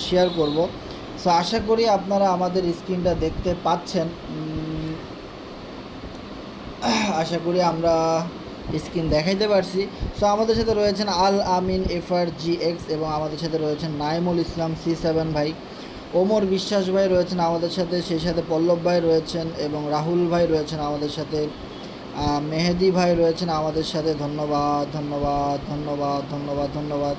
Share করব। So আশা করি আপনারা আমাদের স্ক্রিনটা দেখতে পাচ্ছেন। আশা করি আমরা স্ক্রিন দেখাইতে পারছি। সো আমাদের সাথে রয়েছেন আল আমিন FRGX এবং আমাদের সাথে রয়েছেন নাইমুল ইসলাম C7 ভাই, ওমর বিশ্বাস ভাই রয়েছেন আমাদের সাথে, সেই সাথে পল্লব ভাই রয়েছেন এবং রাহুল ভাই রয়েছেন আমাদের সাথে, মেহেদি ভাই রয়েছেন আমাদের সাথে। ধন্যবাদ ধন্যবাদ ধন্যবাদ ধন্যবাদ ধন্যবাদ।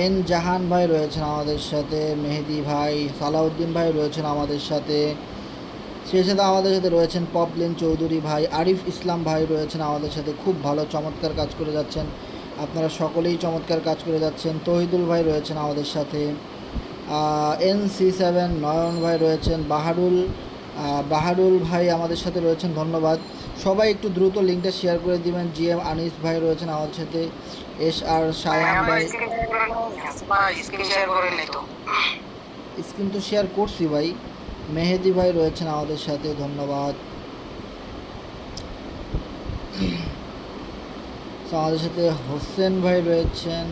এন জাহান ভাই রয়েছেন আমাদের সাথে, মেহেদি ভাই, সালাউদ্দিন ভাই রয়েছেন আমাদের সাথে, সেই সাথে আমাদের সাথে রয়েছেন পপলিন চৌধুরী ভাই, আরিফ ইসলাম ভাই রয়েছেন আমাদের সাথে, খুব ভালো চমৎকার কাজ করে যাচ্ছেন, আপনারা সকলেই চমৎকার কাজ করে যাচ্ছেন। তহিদুল ভাই রয়েছেন আমাদের সাথে, NC7 নয়ন ভাই রয়েছেন, বাহারুল ভাই আমাদের সাথে রয়েছেন। ধন্যবাদ সবাই, একটু দ্রুত লিঙ্কটা শেয়ার করে দিবেন। GM আনিস ভাই রয়েছেন আমাদের সাথে, SR সায়ান ভাই। স্ক্রিন তো শেয়ার করছি ভাই। মেহেদি ভাই রয়েছেন আমাদের সাথে, ধন্যবাদ। আমাদের সাথে হোসেন ভাই রয়েছেন,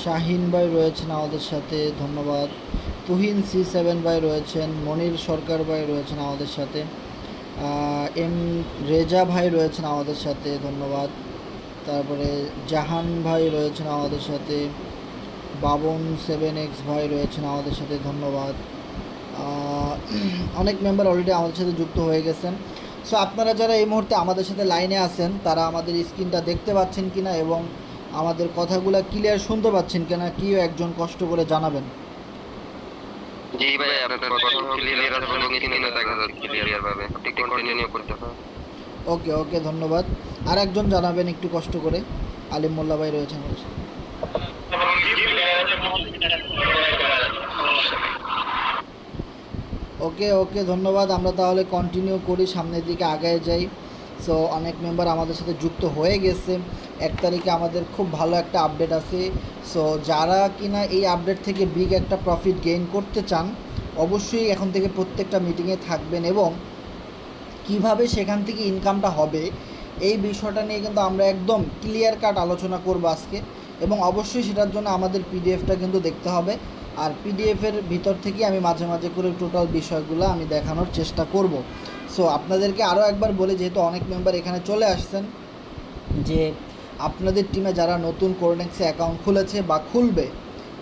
শাহিন ভাই রয়েছেন আমাদের সাথে, ধন্যবাদ। তুহিন C7 ভাই রয়েছেন, মনির সরকার ভাই রয়েছেন আমাদের সাথে, এম রেজা ভাই রয়েছেন আমাদের সাথে, ধন্যবাদ। তারপরে জাহান ভাই রয়েছেন আমাদের সাথে, বাবন 7X ভাই রয়েছেন আমাদের সাথে, ধন্যবাদ। অনেক মেম্বার অলরেডি আমাদের সাথে যুক্ত হয়ে গেছেন। সো আপনারা যারা এই মুহূর্তে আমাদের সাথে লাইনে আছেন তারা আমাদের স্ক্রিনটা দেখতে পাচ্ছেন কিনা এবং আমাদের কথাগুলো ক্লিয়ার শুনতে পাচ্ছেন কিনা, কেউ একজন কষ্ট করে জানাবেন। জি ভাই, আপনাদের কথা ক্লিয়ার আছে এবং স্ক্রিনে দেখা যাচ্ছে ক্লিয়ার ভাবে, আপনি কন্টিনিউ করতে পারেন। ওকে ওকে, ধন্যবাদ। আর একজন জানাবেন একটু কষ্ট করে। আলিম মোল্লা ভাই রয়েছেন আমাদের সাথে। ওকে ওকে, ধন্যবাদ। আমরা তাহলে কন্টিনিউ করি, সামনের দিকে আগায় যাই। সো অনেক মেম্বার আমাদের সাথে যুক্ত হয়ে গেছে। 1 তারিখে আমাদের খুব ভালো একটা আপডেট আছে। সো যারা কিনা এই আপডেট থেকে বিগ একটা প্রফিট গেইন করতে চান অবশ্যই এখন থেকে প্রত্যেকটা মিটিংয়ে থাকবেন এবং কিভাবে সেখান থেকে ইনকামটা হবে এই বিষয়টা নিয়ে কিন্তু আমরা একদম ক্লিয়ার কাট আলোচনা করব আজকে। এবং অবশ্যই সেটার জন্য আমাদের পিডিএফটা কিন্তু দেখতে হবে। আর পিডিএফের ভিতর থেকে আমি মাঝে মাঝে করে টোটাল বিষয়গুলো আমি দেখানোর চেষ্টা করব। সো আপনাদেরকে আরও একবার বলি, যেহেতু অনেক মেম্বার এখানে চলে আসছেন, যে আপনাদের টিমে যারা নতুন কোরনেক্সে অ্যাকাউন্ট খুলেছে বা খুলবে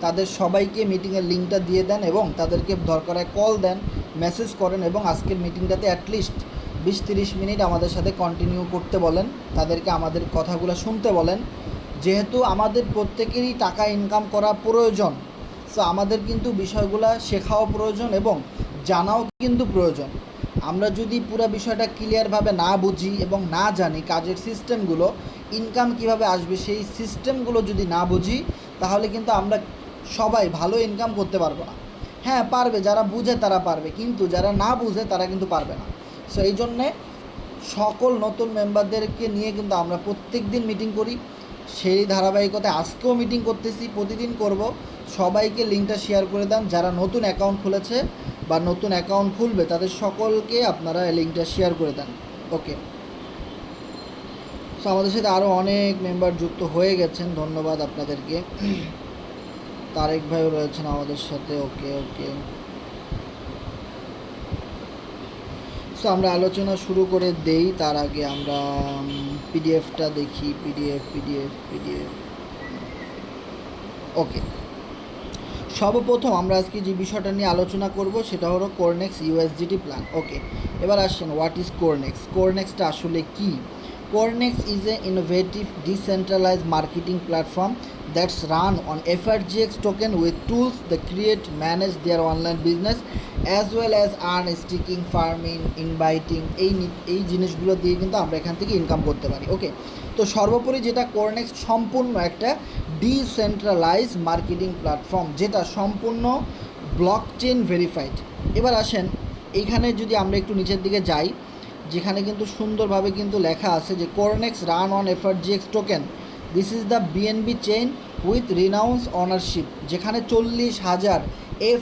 তাদের সবাইকে মিটিংয়ের লিঙ্কটা দিয়ে দেন এবং তাদেরকে দরকারে কল দেন, মেসেজ করেন এবং আজকের মিটিংটাতে অ্যাটলিস্ট 20-30 মিনিট আমাদের সাথে কন্টিনিউ করতে বলেন, তাদেরকে আমাদের কথাগুলো শুনতে বলেন। যেহেতু আমাদের প্রত্যেকেরই টাকা ইনকাম করা প্রয়োজন, সো আমাদের কিন্তু বিষয়গুলো শেখাও প্রয়োজন এবং জানাও কিন্তু প্রয়োজন। আমরা যদি পুরো বিষয়টা ক্লিয়ারভাবে না বুঝি এবং না জানি কাজের সিস্টেমগুলো, ইনকাম কিভাবে আসবে সেই সিস্টেমগুলো যদি না বুঝি, তাহলে কিন্তু আমরা সবাই ভালো ইনকাম করতে পারবো না। হ্যাঁ পারবে, যারা বুঝে তারা পারবে, কিন্তু যারা না বুঝে তারা কিন্তু পারবে না। সো এই জন্যে সকল নতুন মেম্বারদেরকে নিয়ে কিন্তু আমরা প্রত্যেক দিন মিটিং করি। সেই ধারাবাহিকতায় আজকেও মিটিং করতেছি, প্রতিদিন করব। সবাইকে লিঙ্কটা শেয়ার করে দেন, যারা নতুন অ্যাকাউন্ট খুলেছে বা নতুন অ্যাকাউন্ট খুলবে তাদের সকলকে আপনারা লিঙ্কটা শেয়ার করে দেন। ওকে, সো আমাদের সাথে আরও অনেক মেম্বার যুক্ত হয়ে গেছেন, ধন্যবাদ আপনাদেরকে। তারেক ভাইও রয়েছেন আমাদের সাথে। ওকে ওকে, সো আমরা আলোচনা শুরু করে দেই। তার আগে আমরা পিডিএফটা দেখি। পিডিএফ। ওকে, সর্বপ্রথম আমরা আজকে যে বিষয়টা নিয়ে আলোচনা করব সেটা হলো কোরনেক্স USDT প্ল্যান। ওকে, এবার আসেন, হোয়াট ইজ কোরনেক্স? কোরনেক্সটা আসলে কি? Cornex is an innovative decentralized marketing platform that's run on FRGX token with tools that create, manage their online business as well as earn staking, farming, inviting এই জিনিসগুলো দিয়ে কিন্তু আমরা এখান থেকে ইনকাম করতে পারি। ওকে, তো সর্বোপরি যেটা কোরনেক্স সম্পূর্ণ একটা ডিসেন্ট্রালাইজ মার্কেটিং প্ল্যাটফর্ম, যেটা সম্পূর্ণ ব্লকচেন ভেরিফাইড। এবার আসেন, এইখানে যদি আমরা একটু নিচের দিকে যাই, যেখানে কিন্তু সুন্দরভাবে কিন্তু লেখা আছে যে Corenex run on FRGX token, this is the BNB chain with renounce ownership, যেখানে 40,000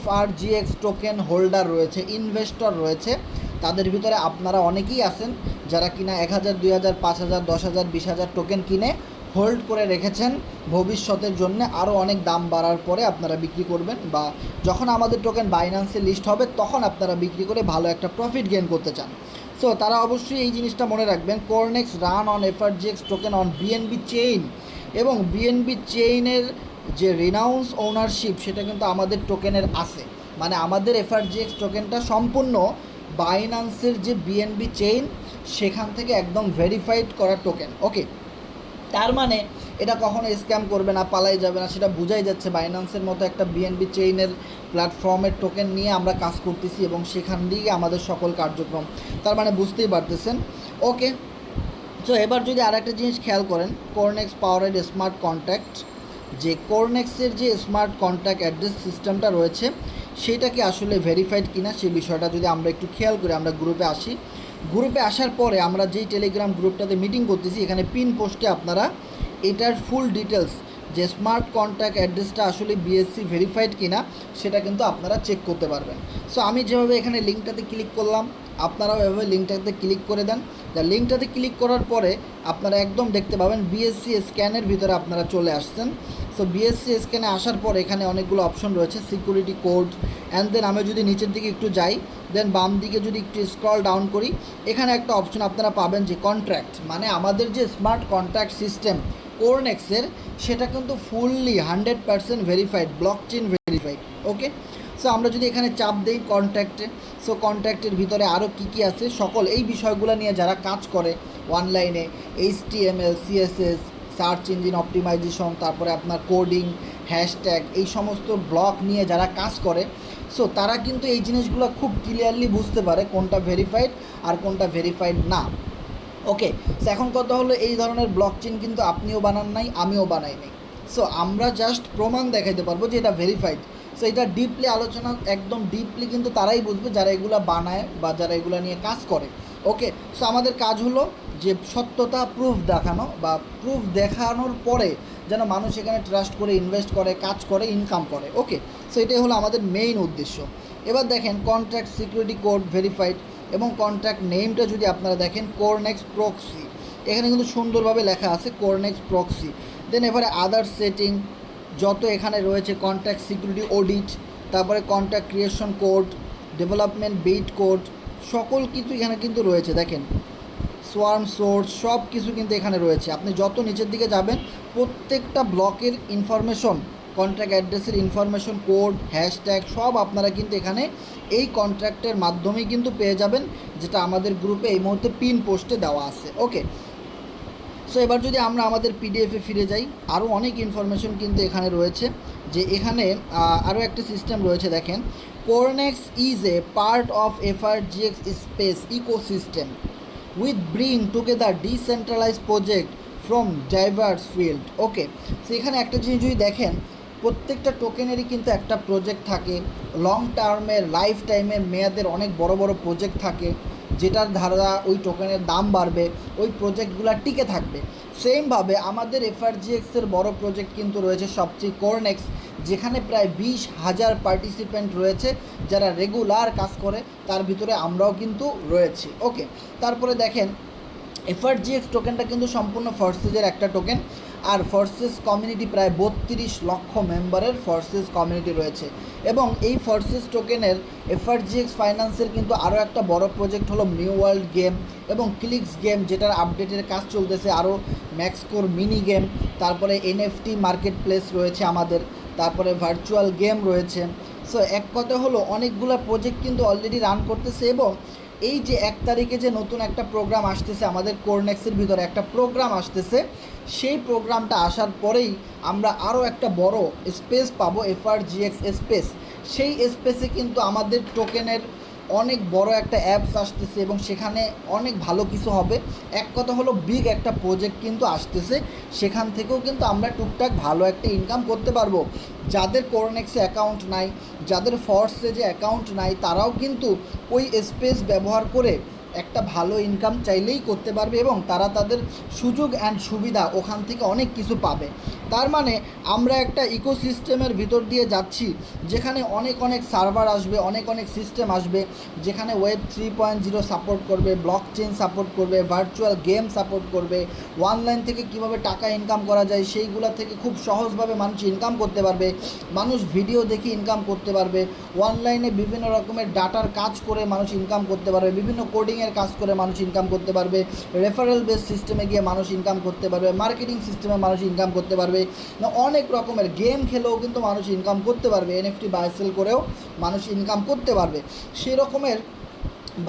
FRGX টোকেন হোল্ডার রয়েছে, ইনভেস্টর রয়েছে। তাদের ভিতরে আপনারা অনেকেই আছেন যারা কিনা 1,000, 2,000, 5,000, 10,000, 20,000 টোকেন কিনে হোল্ড করে রেখেছেন ভবিষ্যতের জন্য আরও অনেক দাম বাড়ার পরে আপনারা বিক্রি করবেন, বা যখন আমাদের টোকেন বাইন্যান্সে লিস্ট হবে তখন আপনারা বিক্রি করে ভালো একটা প্রফিট গেইন করতে চান। সো তারা অবশ্যই এই জিনিসটা মনে রাখবেন, Corenex run on FRGX token on BNB chain, এবং বিএনবি চেইনের যে রিনাউন্স ওনারশিপ সেটা কিন্তু আমাদের টোকেনের আছে, মানে আমাদের এফআরজিএক্স টোকেনটা সম্পূর্ণ বাইন্যান্সের যে বিএনবি চেইন সেখান থেকে একদম ভেরিফাইড করা টোকেন। ওকে, তার মানে এটা কখনো স্ক্যাম করবে না, পালাই যাবে না, সেটা বোঝাই যাচ্ছে। বাইন্যান্সের মতো একটা বিএনবি চেইনের প্ল্যাটফর্মের টোকেন নিয়ে আমরা কাজ করতেছি এবং সেখান দিয়ে আমাদের সকল কার্যক্রম, তার মানে বুঝতেই পারতেছেন। ওকে, সো এবার যদি আর একটা জিনিস খেয়াল করেন, কোরনেক্স পাওয়ারেড স্মার্ট কন্ট্যাক্ট, যে কোরনেক্সের যে স্মার্ট কন্ট্যাক্ট অ্যাড্রেস সিস্টেমটা রয়েছে সেটা কি আসলে ভেরিফাইড কিনা সেই বিষয়টা যদি আমরা একটু খেয়াল করি। আমরা গ্রুপে আসি, গ্রুপে আসার পরে আমরা যেই টেলিগ্রাম গ্রুপটাতে মিটিং করতেছি এখানে পিন পোস্টে আপনারা এটার ফুল ডিটেলস, যে স্মার্ট কন্ট্যাক্ট অ্যাড্রেসটা আসলে বিএসসি ভেরিফাইড কিনা সেটা কিন্তু আপনারা চেক করতে পারবেন। সো আমি যেভাবে এখানে লিঙ্কটাতে ক্লিক করলাম, আপনারাও এভাবে লিঙ্কটাতে ক্লিক করে দেন। যা লিঙ্কটাতে ক্লিক করার পরে আপনারা একদম দেখতে পাবেন বিএসসি স্ক্যানের ভিতরে আপনারা চলে আসছেন। সো বিএসসি স্ক্যানে আসার পর এখানে অনেকগুলো অপশন রয়েছে, সিকিউরিটি কোড, অ্যান্ড দেন আমি যদি নিচের দিকে একটু যাই, দেন বাম দিকে যদি একটু স্ক্রল ডাউন করি, এখানে একটা অপশন আপনারা পাবেন যে কন্ট্রাক্ট, মানে আমাদের যে স্মার্ট কন্ট্রাক্ট সিস্টেম কোরনেক্সের সেটা কিন্তু fully 100% verified, block chain verified. Okay, so আমরা যদি এখানে চাপ দিই কন্ট্যাক্টে, সো কন্ট্যাক্টের ভিতরে আরও কী আছে সকল এই বিষয়গুলো নিয়ে যারা কাজ করে অনলাইনে, HTML, CSS, search engine optimization, তারপরে আপনার কোডিং, হ্যাশট্যাগ, এই সমস্ত ব্লক নিয়ে যারা কাজ করে, সো তারা কিন্তু এই জিনিসগুলো খুব ক্লিয়ারলি বুঝতে পারে কোনটা ভেরিফাইড আর কোনটা ভেরিফাইড না। ওকে, সো এখন কথা হলো এই ধরনের ব্লক চেইন কিন্তু আপনিও বানান নাই, আমিও বানাই নাই। সো আমরা জাস্ট প্রমাণ দেখাইতে পারবো যে এটা ভেরিফাইড। সো এটা ডিপলি আলোচনা, একদম ডিপলি কিন্তু তারাই বুঝবে যারা এগুলো বানায় বা যারা এগুলো নিয়ে কাজ করে। ওকে, সো আমাদের কাজ হলো যে সত্যতা প্রুফ দেখানো, বা প্রুফ দেখানোর পরে যেন মানুষ এখানে ট্রাস্ট করে ইনভেস্ট করে, কাজ করে, ইনকাম করে। ওকে, সো এটাই হলো আমাদের মেইন উদ্দেশ্য। এবার দেখেন কন্ট্রাক্ট সিকিউরিটি কোড ভেরিফাইড, এবং কন্ট্রাক্ট নেমটা যদি আপনারা দেখেন কোরনেক্স প্রক্সি, এখানে কিন্তু সুন্দরভাবে লেখা আছে কোরনেক্স প্রক্সি। দেন এবারে আদার সেটিং যত এখানে রয়েছে, কন্ট্রাক্ট সিকিউরিটি অডিট, তারপরে contract creation code, development bit code, সকল কিছু এখানে কিন্তু রয়েছে। দেখেন সোয়ার্ম সোর্স সব কিছু কিন্তু এখানে রয়েছে। আপনি যত নিচের দিকে যাবেন প্রত্যেকটা ব্লকের ইনফরমেশন, কন্ট্রাক্ট অ্যাড্রেসের ইনফরমেশন, কোড, হ্যাশট্যাগ সব আপনারা কিন্তু এখানে এই কন্ট্রাক্টের মাধ্যমেই কিন্তু পেয়ে যাবেন, যেটা আমাদের গ্রুপে এই মুহূর্তে পিন পোস্টে দেওয়া আছে। ওকে, সো এবার যদি আমরা আমাদের পিডিএফে ফিরে যাই, আরও অনেক ইনফরমেশন কিন্তু এখানে রয়েছে। যে এখানে আরও একটা সিস্টেম রয়েছে, দেখেন Corenex is a part of FRGX space ecosystem with bring together decentralize project from diverse field. Okay, so এখানে একটা জিনিস যদি দেখেন, প্রত্যেকটা টোকেনেরই কিন্তু একটা প্রজেক্ট থাকে, লং টার্মের, লাইফ টাইমের, মেয়াদের অনেক বড় বড় প্রজেক্ট থাকে, যেটার ধারা ওই টোকেনের দাম বাড়বে, ওই প্রজেক্টগুলো টিকে থাকবে। সেমভাবে আমাদের এফআরজিএক্সের বড় প্রজেক্ট কিন্তু রয়েছে সবচেয়ে কোরনেক্স, যেখানে প্রায় 20,000 পার্টিসিপেন্ট রয়েছে যারা রেগুলার কাজ করে, তার ভিতরে আমরাও কিন্তু রয়েছি। ওকে, তারপরে দেখেন এফআরজিএক্স টোকেনটা কিন্তু সম্পূর্ণ ফোর্সেসের একটা টোকেন, আর ফোর্সেস কমিউনিটি প্রায় 32 লক্ষ মেম্বারের ফোর্সেস কমিউনিটি রয়েছে। এবং এই ফোর্সেস টোকেনের এফআরজিএক্স ফাইন্যান্সের কিন্তু আরও একটা বড় প্রজেক্ট হলো নিউ ওয়ার্ল্ড গেম এবং ক্লিক্স গেম, যেটার আপডেটের কাজ চলতেছে, আরও ম্যাক্সকোর মিনি গেম, তারপরে এনএফটি মার্কেট প্লেস রয়েছে আমাদের, তারপরে ভার্চুয়াল গেম রয়েছে। সো এক কথা হলো অনেকগুলো প্রজেক্ট কিন্তু অলরেডি রান করতেছে, এবং এই যে 1 তারিখে যে নতুন একটা প্রোগ্রাম আসতেছে, আমাদের কোরনেক্সের ভিতরে একটা প্রোগ্রাম আসতেছে, সেই প্রোগ্রামটা আসার পরেই আমরা আরও একটা বড় স্পেস পাবো, এফআরজিএক্স স্পেস। সেই স্পেসে কিন্তু আমাদের টোকেনের অনেক বড় একটা অ্যাপস আসতেছে এবং সেখানে অনেক ভালো কিছু হবে। এক কথা হলো বিগ একটা প্রজেক্ট কিন্তু আসতেছে, সেখান থেকেও কিন্তু আমরা টুকটাক ভালো একটা ইনকাম করতে পারবো। যাদের কোরনেক্সে অ্যাকাউন্ট নাই, যাদের ফর্সে যে অ্যাকাউন্ট নাই, তারাও কিন্তু ওই স্পেস ব্যবহার করে একটা ভালো ইনকাম চাইলেই করতে পারবে এবং তারা তাদের সুযোগ অ্যান্ড সুবিধা ওখান থেকে অনেক কিছু পাবে। তার মানে আমরা একটা ইকোসিস্টেমের ভিতর দিয়ে যাচ্ছি যেখানে অনেক অনেক সার্ভার আসবে, অনেক অনেক সিস্টেম আসবে, যেখানে ওয়েব 3.0 সাপোর্ট করবে, ব্লক চেইন সাপোর্ট করবে, ভার্চুয়াল গেম সাপোর্ট করবে, অনলাইন থেকে কিভাবে টাকা ইনকাম করা যায় সেইগুলো থেকে খুব সহজভাবে মানুষ ইনকাম করতে পারবে, মানুষ ভিডিও দেখে ইনকাম করতে পারবে, অনলাইনে বিভিন্ন রকমের ডাটার কাজ করে মানুষ ইনকাম করতে পারবে, বিভিন্ন কোডিংয়ের কাজ করে মানুষ ইনকাম করতে পারবে, রেফারেল বেস সিস্টেমে গিয়ে মানুষ ইনকাম করতে পারবে, মার্কেটিং সিস্টেমে মানুষ ইনকাম করতে পারবে, অনেক রকমের গেম খেলেও কিন্তু মানুষ ইনকাম করতে পারবে, এনএফটি বাই সেল করেও মানুষ ইনকাম করতে পারবে। সেই রকমের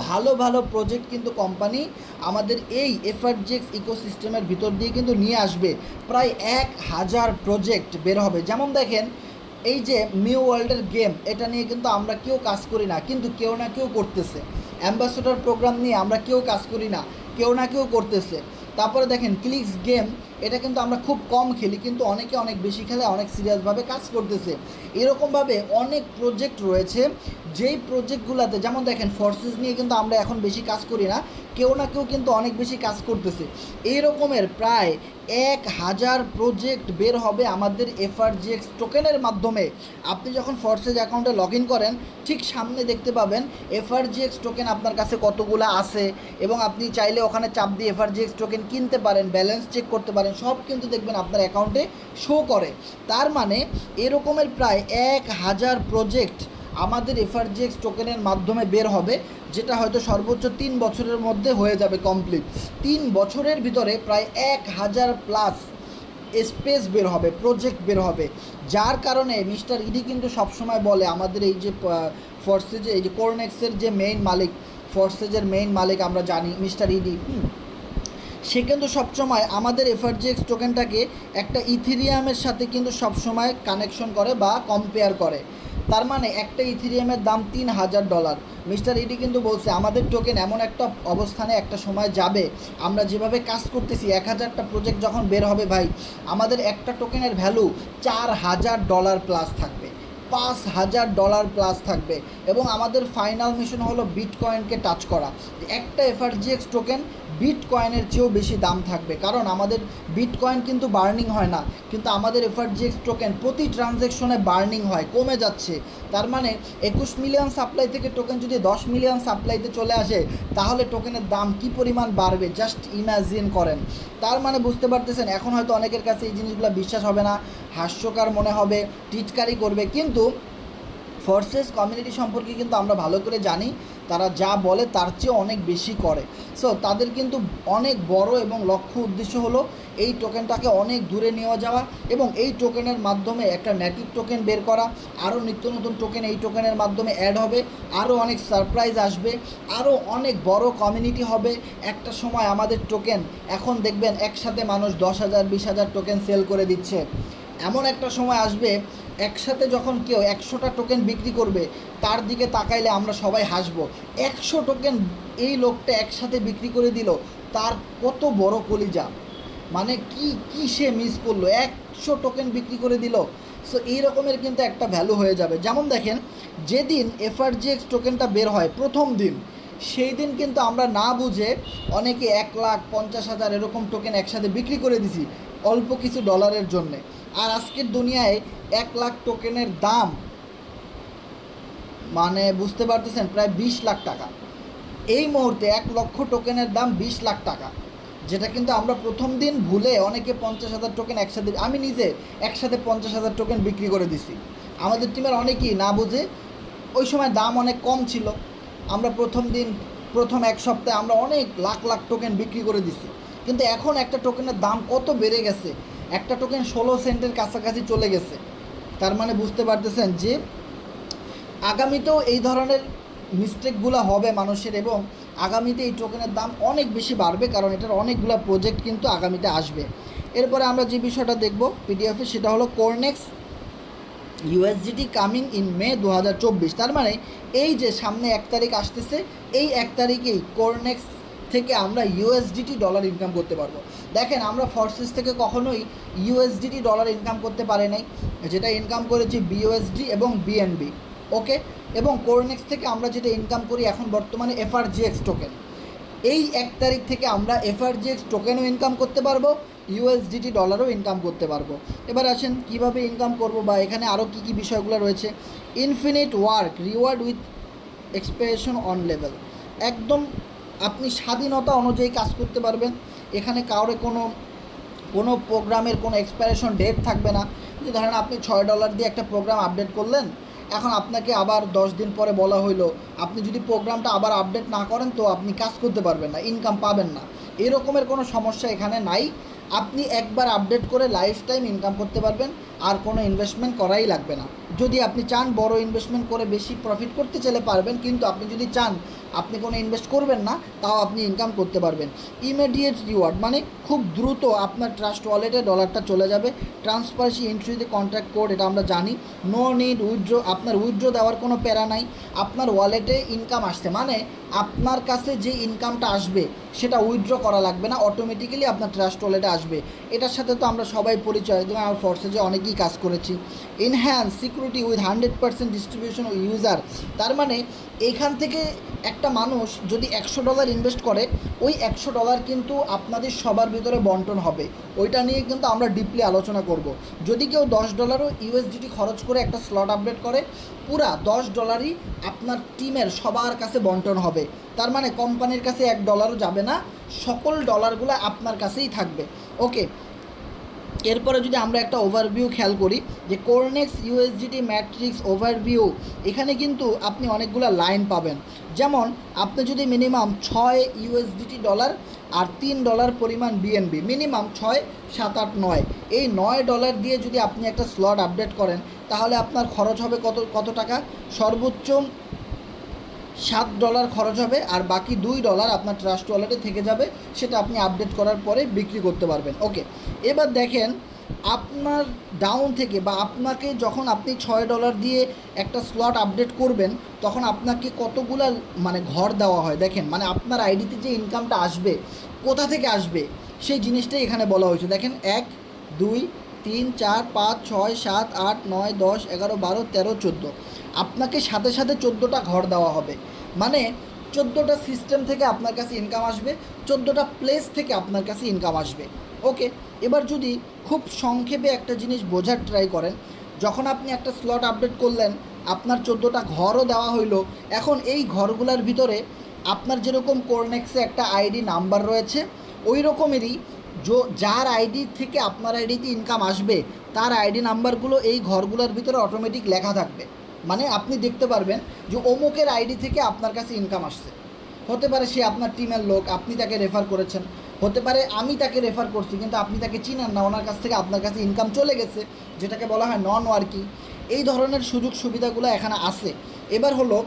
ভালো ভালো প্রজেক্ট কিন্তু কোম্পানি আমাদের এই এফআরজিএক্স ইকোসিস্টেমের ভিতর দিয়ে কিন্তু নিয়ে আসবে। প্রায় 1000 প্রজেক্ট বের হবে। যেমন দেখেন এই যে মিউ ওয়ার্ল্ডের গেম, এটা নিয়ে কিন্তু আমরা কেউ কাজ করি না, কিন্তু কেউ না কেউ করতেছে। অ্যাম্বাসেডর প্রোগ্রাম নিয়ে আমরা কেউ কাজ করি না, কেউ না কেউ করতেছে। তারপরে দেখেন ক্লিক্স গেম, এটা কিন্তু আমরা খুব কম খেলি, কিন্তু অনেকে অনেক বেশি খেলে, অনেক সিরিয়াসভাবে কাজ করতেছে। এরকমভাবে অনেক প্রজেক্ট রয়েছে, যেই প্রজেক্টগুলোতে যেমন দেখেন ফোর্সেস নিয়ে কিন্তু আমরা এখন বেশি কাজ করি না, কেউ না কেউ কিন্তু অনেক বেশি কাজ করতেছে। এই রকমের প্রায় 1000 প্রজেক্ট বের হবে আমাদের এফআরজিএক্স টোকেনের মাধ্যমে। আপনি যখন ফোর্সেস অ্যাকাউন্টে লগ ইন করেন, ঠিক সামনে দেখতে পাবেন এফআরজিএক্স টোকেন আপনার কাছে কতগুলো আছে, এবং আপনি চাইলে ওখানে চাপ দিয়ে এফআরজিএক্স টোকেন কিনতে পারেন, ব্যালেন্স চেক করতে পারেন, সব কিন্তু দেখবেন আপনার অ্যাকাউন্টে শো করে। তার মানে এরকমের প্রায় 1000 প্রজেক্ট আমাদের এফআরজিএক্স টোকেনের মাধ্যমে বের হবে, যেটা হয়তো সর্বোচ্চ 3 বছরের মধ্যে হয়ে যাবে কমপ্লিট। 3 বছরের ভিতরে প্রায় 1000 প্লাস স্পেস বের হবে, প্রজেক্ট বের হবে। যার কারণে মিস্টার ইডি কিন্তু সবসময় বলে, আমাদের এই যে ফোর্সেজ, এই যে কোরনেক্সের যে মেইন মালিক, ফোর্সেজের মেইন মালিক আমরা জানি মিস্টার ইডি, সে কিন্তু সবসময় আমাদের এফআরজিএক্স টোকেনটাকে একটা ইথেরিয়ামের সাথে কিন্তু সবসময় কানেকশন করে বা কম্পেয়ার করে। তার মানে একটা ইথেরিয়ামের দাম $3000। মিস্টার ইডি কিন্তু বলছে আমাদের টোকেন এমন একটা অবস্থানে একটা সময় যাবে, আমরা যেভাবে কাজ করতেছি 1000টা প্রজেক্ট যখন বের হবে ভাই, আমাদের একটা টোকেনের ভ্যালু $4000 প্লাস থাকবে, $5000 প্লাস থাকবে। এবং আমাদের ফাইনাল মিশন হলো বিটকয়েনকে টাচ করা। একটা এফআরজিএক্স টোকেন বিটকয়েনের চেয়েও বেশি দাম থাকবে, কারণ আমাদের বিটকয়েন কিন্তু বার্নিং হয় না, কিন্তু আমাদের এফআরজিএক্স টোকেন প্রতি ট্রানজ্যাকশনে বার্নিং হয়, কমে যাচ্ছে। তার মানে 21 মিলিয়ন সাপ্লাই থেকে টোকেন যদি 10 মিলিয়ন সাপ্লাইতে চলে আসে, তাহলে টোকেনের দাম কী পরিমাণ বাড়বে জাস্ট ইমাজিন করেন। তার মানে বুঝতে পারতেছেন, এখন হয়তো অনেকের কাছে এই জিনিসগুলো বিশ্বাস হবে না, হাস্যকর মনে হবে, টিটকারি করবে, কিন্তু ফোর্সেস কমিউনিটি সম্পর্কে কিন্তু আমরা ভালো করে জানি, তারা যা বলে তার চেয়ে অনেক বেশি করে। সো তাদের কিন্তু অনেক বড় এবং লক্ষ্য উদ্দেশ্য হলো এই টোকেনটাকে অনেক দূরে নিয়ে যাওয়া, এবং এই টোকেনের মাধ্যমে একটা নেটিভ টোকেন বের করা, আরও নিত্য নতুন টোকেন এই টোকেনের মাধ্যমে অ্যাড হবে, আরও অনেক সারপ্রাইজ আসবে, আরও অনেক বড় কমিউনিটি হবে। একটা সময় আমাদের টোকেন, এখন দেখবেন একসাথে মানুষ 10,000 20,000 টোকেন সেল করে দিচ্ছে। এমন একটা সময় আসবে একসাথে যখন কেউ 100টা টোকেন বিক্রি করবে, তার দিকে তাকাইলে আমরা সবাই হাসবো। 100 টোকেন এই লোকটা একসাথে বিক্রি করে দিল, তার কত বড় কলিজা, মানে কি সে মিস করলো, 100 টোকেন বিক্রি করে দিল। সো এই রকমের কিন্তু একটা ভ্যালু হয়ে যাবে। যেমন দেখেন যেদিন এফআরজিএক্স টোকেনটা বের হয় প্রথম দিন, সেই দিন কিন্তু আমরা না বুঝে অনেকে 1,50,000 এরকম টোকেন একসাথে বিক্রি করে দিছি অল্প কিছু ডলারের জন্যে। আর আজকের দুনিয়ায় 1 লাখ টোকেনের দাম মানে বুঝতে পারতেছেন প্রায় 20 লাখ টাকা। এই মুহূর্তে 1 লক্ষ টোকেনের দাম 20 লাখ টাকা, যেটা কিন্তু আমরা প্রথম দিন ভুলে অনেকে 50,000 টোকেন একসাথে, আমি নিজে একসাথে 50,000 টোকেন বিক্রি করে দিছি। আমাদের টিমের অনেকেই না বুঝে, ওই সময় দাম অনেক কম ছিল, আমরা প্রথম 1 সপ্তাহে আমরা অনেক লাখ লাখ টোকেন বিক্রি করে দিছি। কিন্তু এখন একটা টোকেনের দাম কত বেড়ে গেছে, একটা টোকেন 16 সেন্টের কাছাকাছি চলে গেছে। তার মানে বুঝতে পারতেছেন যে আগামীতেও এই ধরনের মিস্টেকগুলো হবে মানুষের, এবং আগামীতে এই টোকেনের দাম অনেক বেশি বাড়বে, কারণ এটার অনেকগুলো প্রজেক্ট কিন্তু আগামীতে আসবে। এরপরে আমরা যে বিষয়টা দেখব পিডিএফে, সেটা হলো কোরনেক্স ইউএসডিটি কামিং ইন মে 2024। তার মানে এই যে সামনে 1 তারিখ আসতেছে, এই 1 তারিখেই কোরনেক্স থেকে আমরা ইউএসডিটি ডলার ইনকাম করতে পারবো। দেখেন আমরা ফোর্সেস থেকে কখনোই ইউএসডিটি ডলার ইনকাম করতে পারি নাই, যেটা ইনকাম করেছি বিইউএসডি এবং বিএনবি, ওকে। এবং কোরনেক্স থেকে আমরা যেটা ইনকাম করি এখন বর্তমানে এফআরজিএক্স টোকেন। এই 1 তারিখ থেকে আমরা এফআরজিএক্স টোকেনও ইনকাম করতে পারবো, ইউএসডিটি ডলারও ইনকাম করতে পারবো। এবার আসেন কিভাবে ইনকাম করব বা এখানে আরও কী কী বিষয়গুলো রয়েছে। Infinite work reward with expression on level, একদম আপনি স্বাধীনতা অনুযায়ী কাজ করতে পারবেন। এখানে কাউরে কোনো প্রোগ্রামের কোনো এক্সপায়ারেশন ডেট থাকবে না। যে ধরেন আপনি $6 দিয়ে একটা প্রোগ্রাম আপডেট করলেন, এখন আপনাকে আবার 10 দিন পরে বলা হইলো আপনি যদি প্রোগ্রামটা আবার আপডেট না করেন তো আপনি কাজ করতে পারবেন না, ইনকাম পাবেন না, এরকমের কোনো সমস্যা এখানে নাই। আপনি একবার আপডেট করে লাইফ টাইম ইনকাম করতে পারবেন, আর কোনো ইনভেস্টমেন্ট করাই লাগবে না। যদি আপনি চান বড় ইনভেস্টমেন্ট করে বেশি প্রফিট করতে চাইলে পারবেন, কিন্তু আপনি যদি চান আপনি কোনো ইনভেস্ট করবেন না তাও আপনি ইনকাম করতে পারবেন। ইমিডিয়েট রিওয়ার্ড মানে খুব দ্রুত আপনার ট্রাস্ট ওয়ালেটে ডলারটা চলে যাবে। Transparency entry the contract code, এটা আমরা জানি। নো নিড উইথড্র, আপনার উইথড্র দেওয়ার কোনো প্যারা নাই। আপনার ওয়ালেটে ইনকাম আসছে মানে আপনার কাছে যে ইনকামটা আসবে সেটা উইথড্র করা লাগবে না, অটোমেটিক্যালি আপনার ট্রাস্ট ওয়ালেটে আসবে। এটার সাথে তো আমরা সবাই পরিচয়, যেমন আমার ফোর্সে অনেকেই কাজ করেছি। Enhance security with 100% distribution user, তার মানে এইখান থেকে একটা মানুষ যদি $100 ইনভেস্ট করে, ওই $100 কিন্তু আপনাদের সবার ভিতরে বন্টন হবে। ওইটা নিয়ে কিন্তু আমরা ডিপলি আলোচনা করব। যদি কেউ $10ও ইউএসডিটি খরচ করে একটা স্লট আপডেট করে, পুরা $10ই আপনার টিমের সবার কাছে বন্টন হবে। তার মানে কোম্পানির কাছে $1ও যাবে না, সকল ডলারগুলো আপনার কাছেই থাকবে। ওকে, এরপরে যদি আমরা একটা ওভারভিউ খেয়াল করি যে কোরনেক্স ইউএসডিটি ম্যাট্রিক্স ওভারভিউ, এখানে কিন্তু আপনি অনেকগুলো লাইন পাবেন। যেমন আপনি যদি মিনিমাম $6 আর $3 পরিমাণ বিএনবি, মিনিমাম 6, 7, 8, 9, এই $9 দিয়ে যদি আপনি একটা স্লট আপডেট করেন তাহলে আপনার খরচ হবে কত টাকা? সর্বোচ্চ $7 খরচ হবে, আর বাকি $2 আপনার ট্রাস্ট ওয়ালেটে থেকে যাবে, সেটা আপনি আপডেট করার পরে বিক্রি করতে পারবেন। ওকে, এবার দেখেন আপনার ডাউন থেকে বা আপনাকে যখন আপনি $6 দিয়ে একটা স্লট আপডেট করবেন তখন আপনাকে কতগুলা মানে ঘর দেওয়া হয় দেখেন, মানে আপনার আইডিতে যে ইনকামটা আসবে কোথা থেকে আসবে সেই জিনিসটাই এখানে বলা হয়েছে। দেখেন 1, 2, 3, 4, 5, 6, 7, 8, 9, 10, 11, 12, 13, 14, আপনাকে সাথে সাথে 14টা ঘর দেওয়া হবে। মানে 14টা সিস্টেম থেকে আপনার কাছে ইনকাম আসবে, 14টা প্লেস থেকে আপনার কাছে ইনকাম আসবে। ওকে, এবার যদি খুব সংক্ষেপে একটা জিনিস বোঝার ট্রাই করেন, যখন আপনি একটা স্লট আপডেট করলেন আপনার 14টা ঘরও দেওয়া হইলো। এখন এই ঘরগুলোর ভিতরে আপনার যেরকম কোরনেক্সে একটা আইডি নাম্বার রয়েছে, ওই রকমেরই যার আইডি থেকে আপনার আইডিতে ইনকাম আসবে তার আইডি নাম্বারগুলো এই ঘরগুলোর ভিতরে অটোমেটিক লেখা থাকবে। মানে আপনি দেখতে পারবেন যে অমুকের আইডি থেকে আপনার কাছে ইনকাম আসছে। হতে পারে সে আপনার টিমের লোক, আপনি তাকে রেফার করেছেন, হতে পারে আমি তাকে রেফার করছি কিন্তু আপনি তাকে চিনেন না, ওনার কাছ থেকে আপনার কাছে ইনকাম চলে গেছে, যেটাকে বলা হয় নন ওয়ার্কিং। এই ধরনের সুযোগ সুবিধাগুলো এখানে আছে। এবার হলো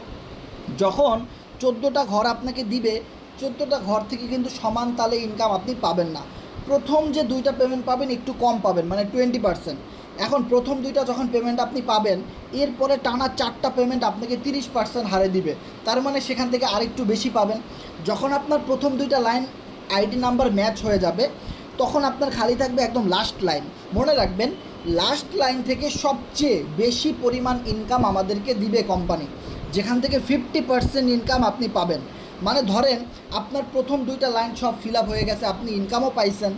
যখন 14টা ঘর আপনাকে দিবে, 14টা ঘর থেকে কিন্তু সমান তালে ইনকাম আপনি পাবেন না। প্রথম যে 2টা পেমেন্ট পাবেন একটু কম পাবেন, মানে 20%। এখন প্রথম 2টা যখন পেমেন্ট আপনি পাবেন, এরপরে টানা 4টা পেমেন্ট আপনাকে 30% হারে দিবে, তার মানে সেখান থেকে আরেকটু বেশি পাবেন। যখন আপনার প্রথম 2টা লাইন আইডি নাম্বার ম্যাচ হয়ে যাবে তখন আপনার খালি থাকবে একদম লাস্ট লাইন। মনে রাখবেন লাস্ট লাইন থেকে সবচেয়ে বেশি পরিমাণ ইনকাম আমাদেরকে দিবে কোম্পানি, যেখান থেকে 50% ইনকাম আপনি পাবেন। মানে ধরেন আপনার প্রথম 2টা লাইন সব ফিল আপ হয়ে গেছে, আপনি ইনকামও পাইছেন,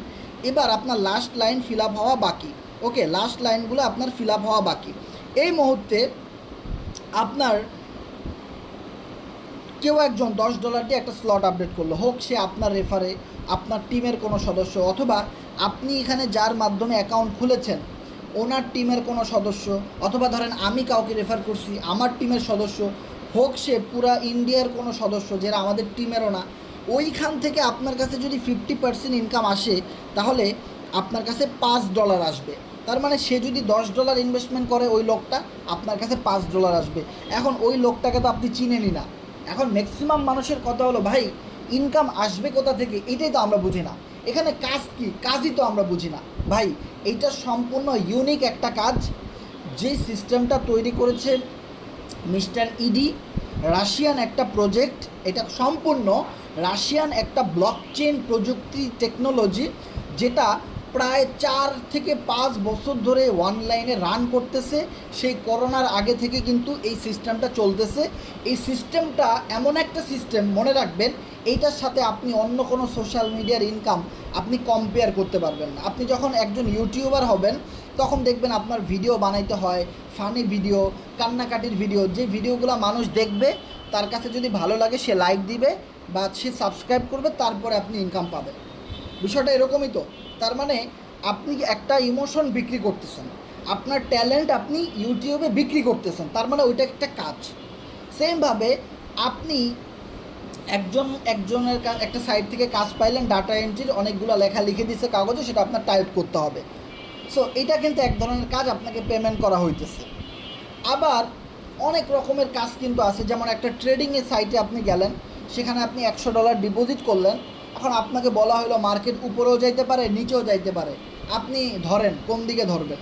এবার আপনার লাস্ট লাইন ফিল আপ হওয়া বাকি। ওকে, লাস্ট লাইনগুলো আপনার ফিল আপ হওয়া বাকি। এই মুহূর্তে আপনার কেউ একজন $10 দিয়ে একটা স্লট আপডেট করলো, হোক সে আপনার রেফারে, আপনার টিমের কোনো সদস্য, অথবা আপনি এখানে যার মাধ্যমে অ্যাকাউন্ট খুলেছেন ওনার টিমের কোনো সদস্য, অথবা ধরেন আমি কাউকে রেফার করছি আমার টিমের সদস্য, হোক সে পুরা ইন্ডিয়ার কোনো সদস্য যারা আমাদের টিমেরও না, ওইখান থেকে আপনার কাছে যদি 50% ইনকাম আসে তাহলে আপনার কাছে $5 আসবে। তার মানে সে যদি $10 ইনভেস্টমেন্ট করে ওই লোকটা আপনার কাছে $5 আসবে। এখন ওই লোকটাকে তো আপনি চিনেনই না। এখন ম্যাক্সিমাম মানুষের কথা হলো ভাই ইনকাম আসবে কোথা থেকে, এটাই তো আমরা বুঝি না। এখানে কাজ কি, কাজই তো আমরা বুঝি না ভাই। এইটা সম্পূর্ণ ইউনিক একটা কাজ, যে সিস্টেমটা তৈরি করেছে মিস্টার ইডি, রাশিয়ান একটা প্রজেক্ট, এটা সম্পূর্ণ রাশিয়ান একটা ব্লকচেন প্রযুক্তি টেকনোলজি, যেটা প্রায় 4 থেকে 5 বছর ধরে অনলাইনে রান করতেছে। সেই করোনার আগে থেকে কিন্তু এই সিস্টেমটা চলতেছে। এই সিস্টেমটা এমন একটা সিস্টেম, মনে রাখবেন, এইটার সাথে আপনি অন্য কোনো সোশ্যাল মিডিয়ার ইনকাম আপনি কম্পেয়ার করতে পারবেন না। আপনি যখন একজন ইউটিউবার হবেন তখন দেখবেন আপনার ভিডিও বানাইতে হয়, ফানি ভিডিও, কান্নাকাটির ভিডিও, যে ভিডিওগুলো মানুষ দেখবে, তার কাছে যদি ভালো লাগে সে লাইক দিবে বা সে সাবস্ক্রাইব করবে, তারপরে আপনি ইনকাম পাবেন। বিষয়টা এরকমই তো। তার মানে আপনি একটা ইমোশন বিক্রি করতেছেন, আপনার ট্যালেন্ট আপনি ইউটিউবে বিক্রি করতেছেন, তার মানে ওইটা একটা কাজ। সেমভাবে আপনি একজনের একটা সাইট থেকে কাজ পাইলেন, ডাটা এন্ট্রির অনেকগুলো লেখা লিখে দিচ্ছে কাগজে, সেটা আপনার টাইপ করতে হবে। সো এটা কিন্তু এক ধরনের কাজ, আপনাকে পেমেন্ট করা হইতেছে। আবার অনেক রকমের কাজ কিন্তু আছে, যেমন একটা ট্রেডিংয়ের সাইটে আপনি গেলেন, সেখানে আপনি $100 ডিপোজিট করলেন। এখন আপনাকে বলা হলো মার্কেট উপরেও যাইতে পারে, নিচেও যাইতে পারে, আপনি ধরেন কোন দিকে ধরবেন।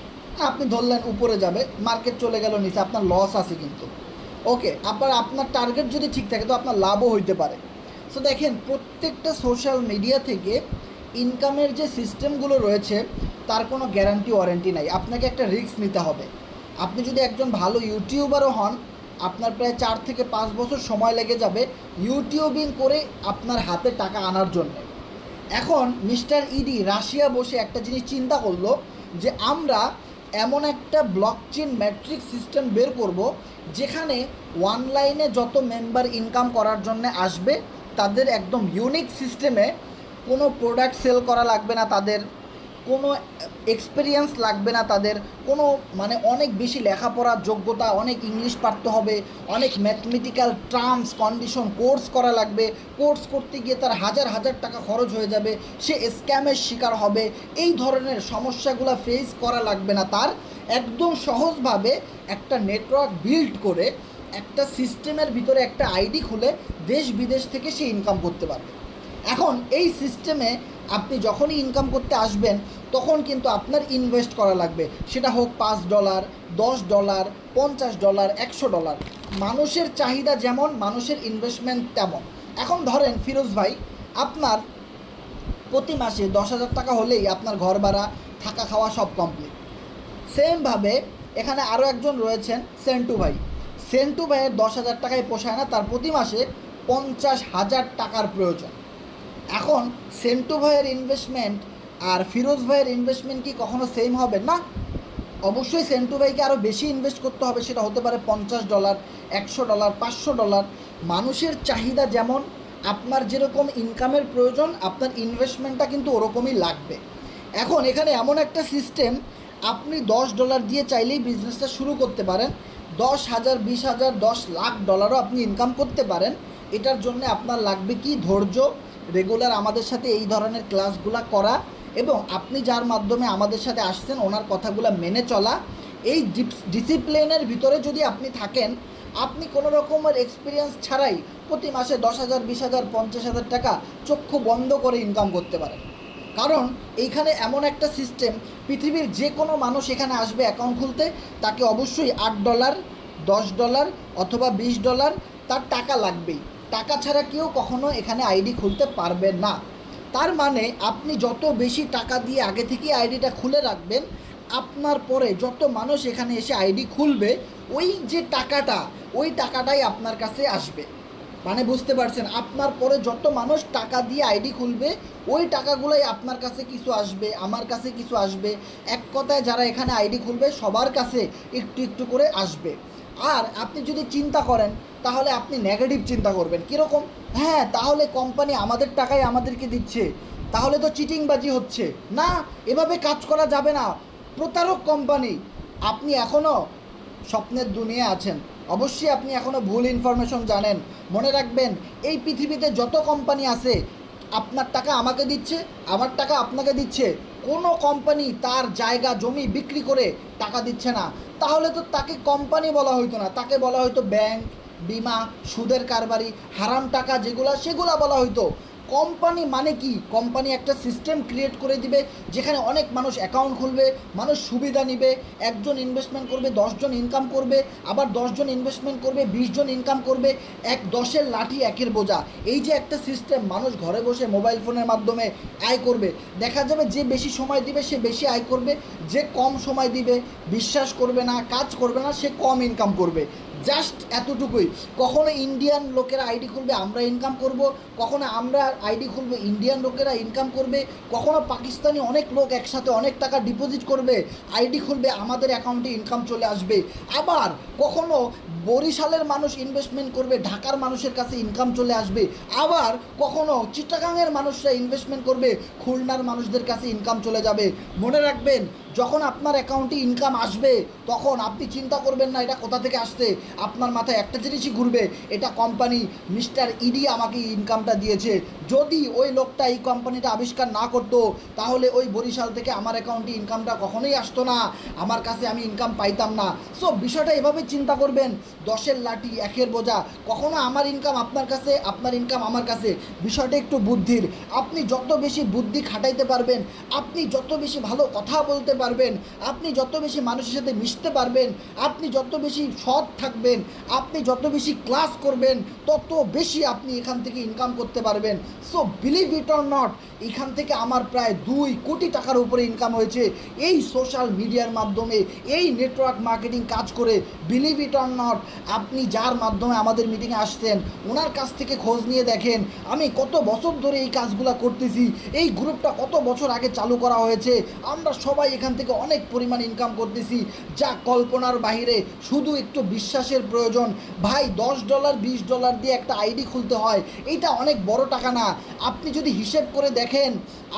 আপনি ধরলেন উপরে যাবে, মার্কেট চলে গেল নিচে, আপনার লস আছে কিন্তু। ওকে, আবার আপনার টার্গেট যদি ঠিক থাকে তো আপনার লাভও হইতে পারে। সো দেখেন, প্রত্যেকটা সোশ্যাল মিডিয়া থেকে ইনকামের যে সিস্টেমগুলো রয়েছে তার কোনো গ্যারান্টি ওয়ারেন্টি নাই, আপনাকে একটা রিস্ক নিতে হবে। আপনি যদি একজন ভালো ইউটিউবারও হন, আপনার প্রায় 4 থেকে 5 বছর সময় লেগে যাবে ইউটিউবিং করে আপনার হাতে টাকা আনার জন্য। এখন মিস্টার ইডি রাশিয়া বসে একটা জিনিস চিন্তা করলো যে আমরা এমন একটা ব্লকচেন ম্যাট্রিক্স সিস্টেম বের করব যেখানে অনলাইনে যত মেম্বার ইনকাম করার জন্য আসবে তাদের একদম ইউনিক সিস্টেমে কোনো প্রোডাক্ট সেল করা লাগবে না, তাদের কোনো এক্সপিরিয়েন্স লাগবে না, তাদের কোনো মানে অনেক বেশি লেখাপড়ার যোগ্যতা, অনেক ইংলিশ পারতে হবে, অনেক ম্যাথমেটিক্যাল টার্মস কন্ডিশন কোর্স করা লাগবে, কোর্স করতে গিয়ে তার হাজার হাজার টাকা খরচ হয়ে যাবে, সে স্ক্যামের শিকার হবে, এই ধরনের সমস্যাগুলো ফেস করা লাগবে না। তার একদম সহজভাবে একটা নেটওয়ার্ক বিল্ড করে একটা সিস্টেমের ভিতরে একটা আইডি খুলে দেশ বিদেশ থেকে সে ইনকাম করতে পারবে। এখন এই সিস্টেমে আপনি যখনই ইনকাম করতে আসবেন তখন কিন্তু আপনার ইনভেস্ট করা লাগবে, সেটা হোক $5, $10, $50, $100। মানুষের চাহিদা যেমন, মানুষের ইনভেস্টমেন্ট তেমন। এখন ধরেন ফিরোজ ভাই, আপনার প্রতি মাসে 10,000 টাকা হলেই আপনার ঘর ভাড়া, থাকা খাওয়া সব কমপ্লিট। সেমভাবে এখানে আরও একজন রয়েছেন সেন্টু ভাই। সেন্টু ভাইয়ের 10,000 টাকায় পোষায় না, তার প্রতি মাসে 50,000 টাকার প্রয়োজন। এখন সেন্টু ভাইয়ের ইনভেস্টমেন্ট আর ফিরোজ ভাইয়ের ইনভেস্টমেন্ট কি কখনো সেম হবে? না, অবশ্যই সেন্টু ভাইকে আরও বেশি ইনভেস্ট করতে হবে, সেটা হতে পারে $50, $100, $500। মানুষের চাহিদা যেমন, আপনার যেরকম ইনকামের প্রয়োজন আপনার ইনভেস্টমেন্টটা কিন্তু ওরকমই লাগবে। এখন এখানে এমন একটা সিস্টেম, আপনি $10 দিয়ে চাইলেই বিজনেসটা শুরু করতে পারেন, 10,000, 20,000, $10,00,000 আপনি ইনকাম করতে পারেন। এটার জন্য আপনার লাগবে কি? ধৈর্য, রেগুলার আমাদের সাথে এই ধরনের ক্লাসগুলো করা, এবং আপনি যার মাধ্যমে আমাদের সাথে আসছেন ওনার কথাগুলো মেনে চলা। এই ডিসিপ্লিনের ভিতরে যদি আপনি থাকেন, আপনি কোনো রকমের এক্সপিরিয়েন্স ছাড়াই প্রতি মাসে 10,000, 20,000, 50,000 টাকা চক্ষু বন্ধ করে ইনকাম করতে পারেন। কারণ এইখানে এমন একটা সিস্টেম, পৃথিবীর যে কোনো মানুষ এখানে আসবে অ্যাকাউন্ট খুলতে, তাকে অবশ্যই $8, $10 অথবা $20 তার টাকা লাগবেই। টাকা ছাড়া কেউ কখনো এখানে আইডি খুলতে পারবে না। তার মানে আপনি যত বেশি টাকা দিয়ে আগে থেকেই আইডিটা খুলে রাখবেন, আপনার পরে যত মানুষ এখানে এসে আইডি খুলবে ওই যে টাকাটা, ওই টাকাটাই আপনার কাছে আসবে। মানে বুঝতে পারছেন, আপনার পরে যত মানুষ টাকা দিয়ে আইডি খুলবে ওই টাকাগুলোই আপনার কাছে কিছু আসবে, আমার কাছে কিছু আসবে। এক কথায় যারা এখানে আইডি খুলবে সবার কাছে একটু একটু করে আসবে। আর আপনি যদি চিন্তা করেন তাহলে আপনি নেগেটিভ চিন্তা করবেন, কীরকম? হ্যাঁ, তাহলে কোম্পানি আমাদের টাকাই আমাদেরকে দিচ্ছে, তাহলে তো চিটিংবাজি হচ্ছে। না, এভাবে কাজ করা যাবে না, প্রতারক কোম্পানি। আপনি এখনও স্বপ্নের দুনিয়া আছেন, অবশ্যই আপনি এখনও ভুল ইনফরমেশন জানেন। মনে রাখবেন, এই পৃথিবীতে যত কোম্পানি আছে আপনার টাকা আমাকে দিচ্ছে, আমার টাকা আপনাকে দিচ্ছে। কোনো কোম্পানি তার জায়গা জমি বিক্রি করে টাকা দিচ্ছে না, তাহলে তো তাকে কোম্পানি বলা হইতো না, তাকে বলা হয়তো ব্যাংক, বিমা, সুদের কারবারি, হারাম টাকা যেগুলো সেগুলো বলা হইতো। কোম্পানি মানে কি? কোম্পানি একটা সিস্টেম ক্রিয়েট করে দিবে যেখানে অনেক মানুষ অ্যাকাউন্ট খুলবে, মানুষ সুবিধা নিবে, একজন ইনভেস্টমেন্ট করবে 10জন ইনকাম করবে, আবার 10জন ইনভেস্টমেন্ট করবে 20জন ইনকাম করবে, 10-এর লাঠি 1-এর বোঝা। এই যে একটা সিস্টেম, মানুষ ঘরে বসে মোবাইল ফোনের মাধ্যমে আয় করবে। দেখা যাবে যে বেশি সময় দিবে সে বেশি আয় করবে, যে কম সময় দিবে, বিশ্বাস করবে না, কাজ করবে না, সে কম ইনকাম করবে। জাস্ট এতটুকুই। কখনো ইন্ডিয়ান লোকেরা আইডি খুলবে, আমরা ইনকাম করব, কখনো আমরা আইডি খুলবে, ইন্ডিয়ান লোকেরা ইনকাম করবে, কখনো পাকিস্তানি অনেক লোক একসাথে অনেক টাকা ডিপোজিট করবে, আইডি খুলবে, আমাদের অ্যাকাউন্টে ইনকাম চলে আসবে। আবার কখনো বরিশালের মানুষ ইনভেস্টমেন্ট করবে, ঢাকার মানুষের কাছে ইনকাম চলে আসবে। আবার কখনো চিটাগাংয়ের মানুষরা ইনভেস্টমেন্ট করবে, খুলনার মানুষদের কাছে ইনকাম চলে যাবে। মনে রাখবেন, যখন আপনার অ্যাকাউন্টে ইনকাম আসবে তখন আপনি চিন্তা করবেন না এটা কোথা থেকে আসছে, আপনার মাথায় একটা জিনিসই ঘুরবে, এটা কোম্পানি মিস্টার ইডি আমাকে ইনকামটা দিয়েছে। যদি ওই লোকটা এই কোম্পানিটা আবিষ্কার না করতো তাহলে ওই বরিশাল থেকে আমার অ্যাকাউন্টে ইনকামটা কখনোই আসতো না, আমার কাছে আমি ইনকাম পাইতাম না। সো বিষয়টা এভাবে চিন্তা করবেন, 10-এর লাঠি 1-এর বোঝা। কখনো আমার ইনকাম আপনার কাছে, আপনার ইনকাম আমার কাছে। বিষয়টা একটু বুদ্ধির। আপনি যত বেশি বুদ্ধি খাটাইতে পারবেন, আপনি যত বেশি ভালো কথা বলতে পারবেন, আপনি যত বেশি মানুষের সাথে মিশতে পারবেন, আপনি যত বেশি সৎ থাকবেন, আপনি যত বেশি ক্লাস করবেন, তত বেশি আপনি এখান থেকে ইনকাম করতে পারবেন। So believe it or not, এখান থেকে আমার প্রায় 2 কোটি টাকার উপরে ইনকাম হয়েছে এই সোশ্যাল মিডিয়ার মাধ্যমে, এই নেটওয়ার্ক মার্কেটিং কাজ করে। বিলিভ ইট অর নট, আপনি যার মাধ্যমে আমাদের মিটিংয়ে আসছেন ওনার কাছ থেকে খোঁজ নিয়ে দেখেন আমি কত বছর ধরে এই কাজগুলো করতেছি, এই গ্রুপটা কত বছর আগে চালু করা হয়েছে, আমরা সবাই এখান থেকে অনেক পরিমাণ ইনকাম করতেছি, যা কল্পনার বাইরে। শুধু একটু বিশ্বাসের প্রয়োজন। ভাই $10 $20 দিয়ে একটা আইডি খুলতে হয়, এইটা অনেক বড় টাকা না। আপনি যদি হিসেব করে দেখেন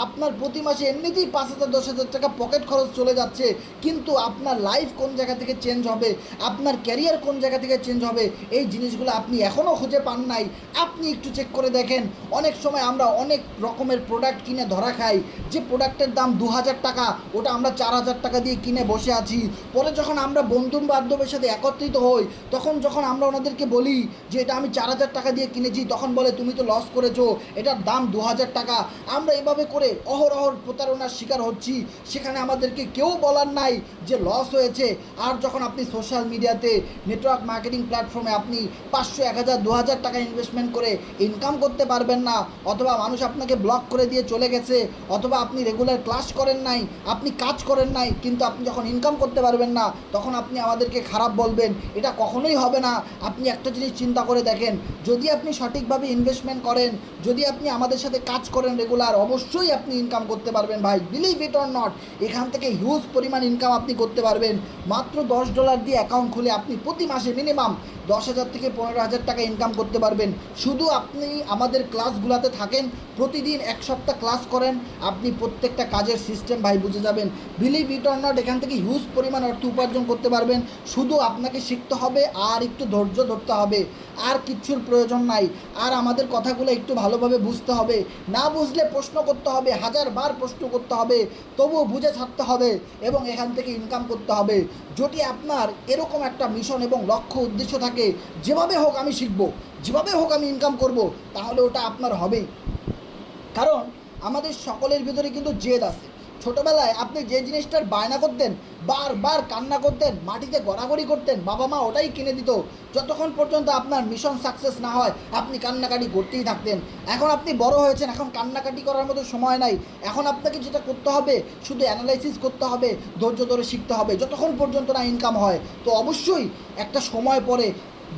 আপনার প্রতি মাসে এমনিতেই 5,000 10,000 টাকা পকেট খরচ চলে যাচ্ছে, কিন্তু আপনার লাইফ কোন জায়গা থেকে চেঞ্জ হবে, আপনার ক্যারিয়ার কোন জায়গা থেকে চেঞ্জ হবে, এই জিনিসগুলো আপনি এখনও খুঁজে পান নাই। আপনি একটু চেক করে দেখেন, অনেক সময় আমরা অনেক রকমের প্রোডাক্ট কিনে ধরা খাই, যে প্রোডাক্টের দাম 2,000 টাকা ওটা আমরা 4,000 টাকা দিয়ে কিনে বসে আছি। পরে যখন আমরা বন্ধু বান্ধবের সাথে একত্রিত হই, তখন যখন আমরা ওনাদেরকে বলি যে এটা আমি 4,000 টাকা দিয়ে কিনেছি, তখন বলে তুমি তো লস করেছো, এটার দাম 2,000 টাকা। আমরা এভাবে করে অহরহ প্রতারণার শিকার হচ্ছি, সেখানে আমাদেরকে কেউ বলার নাই যে লস হয়েছে। আর যখন আপনি সোশ্যাল মিডিয়াতে নেটওয়ার্ক মার্কেটিং প্ল্যাটফর্মে আপনি 500 1,000 2,000 টাকা ইনভেস্টমেন্ট করে ইনকাম করতে পারবেন না, অথবা মানুষ আপনাকে ব্লক করে দিয়ে চলে গেছে, অথবা আপনি রেগুলার ক্লাস করেন নাই, আপনি কাজ করেন নাই, কিন্তু আপনি যখন ইনকাম করতে পারবেন না তখন আপনি আমাদেরকে খারাপ বলবেন, এটা কখনোই হবে না। আপনি একটা জিনিস চিন্তা করে দেখেন, যদি আপনি সঠিকভাবে ইনভেস্টমেন্ট করেন, যদি আপনি আমাদের সাথে কাজ করেন রেগুলার, অবশ্যই আপনি ইনকাম করতে পারবেন ভাই। বিলিভ ইট অর নট, এখান থেকে হিউজ পরিমাণ ইনকাম আপনি করতে পারবেন। মাত্র $10 দিয়ে অ্যাকাউন্ট খুলে আপনি প্রতি মাসে মিনিমাম 10,000 থেকে 15,000 টাকা ইনকাম করতে পারবেন। শুধু আপনি আমাদের ক্লাসগুলোতে থাকেন, প্রতিদিন 1 সপ্তাহ ক্লাস করেন, আপনি প্রত্যেকটা কাজের সিস্টেম ভাই বুঝে যাবেন। বিলিভ ইট অর নট, এখান থেকে হিউজ পরিমাণ অর্থ উপার্জন করতে পারবেন। শুধু আপনাকে শিখতে হবে আর একটু ধৈর্য ধরতে হবে, আর কিচ্ছুর প্রয়োজন নাই। আর আমাদের কথাগুলো একটু ভালোভাবে বুঝতে হবে, না বুঝলে প্রশ্ন করতে হবে, 1000 বার প্রশ্ন করতে হবে, তবুও বুঝে থাকতে হবে এবং এখান থেকে ইনকাম করতে হবে। যদি আপনার এরকম একটা মিশন এবং লক্ষ্য উদ্দেশ্য থাকে, যেভাবে হোক আমি শিখব, যেভাবে হোক আমি ইনকাম করব, তাহলে ওটা আপনার হবেই। কারণ আমাদের সকলের ভিতরে কিন্তু জেদ আছে। ছোটোবেলায় আপনি যে জিনিসটার বায়না করতেন, বারবার কান্না করতেন, মাটিতে গড়াগড়ি করতেন, বাবা মা ওটাই কিনে দিত, যতক্ষণ পর্যন্ত আপনার মিশন সাকসেস না হয় আপনি কান্নাকাটি করতেই থাকতেন। এখন আপনি বড় হয়েছেন, এখন কান্নাকাটি করার মতো সময় নাই। এখন আপনাকে যেটা করতে হবে, শুধু অ্যানালাইসিস করতে হবে, ধৈর্য ধরে শিখতে হবে, যতক্ষণ পর্যন্ত না ইনকাম হয়। তো অবশ্যই একটা সময় পরে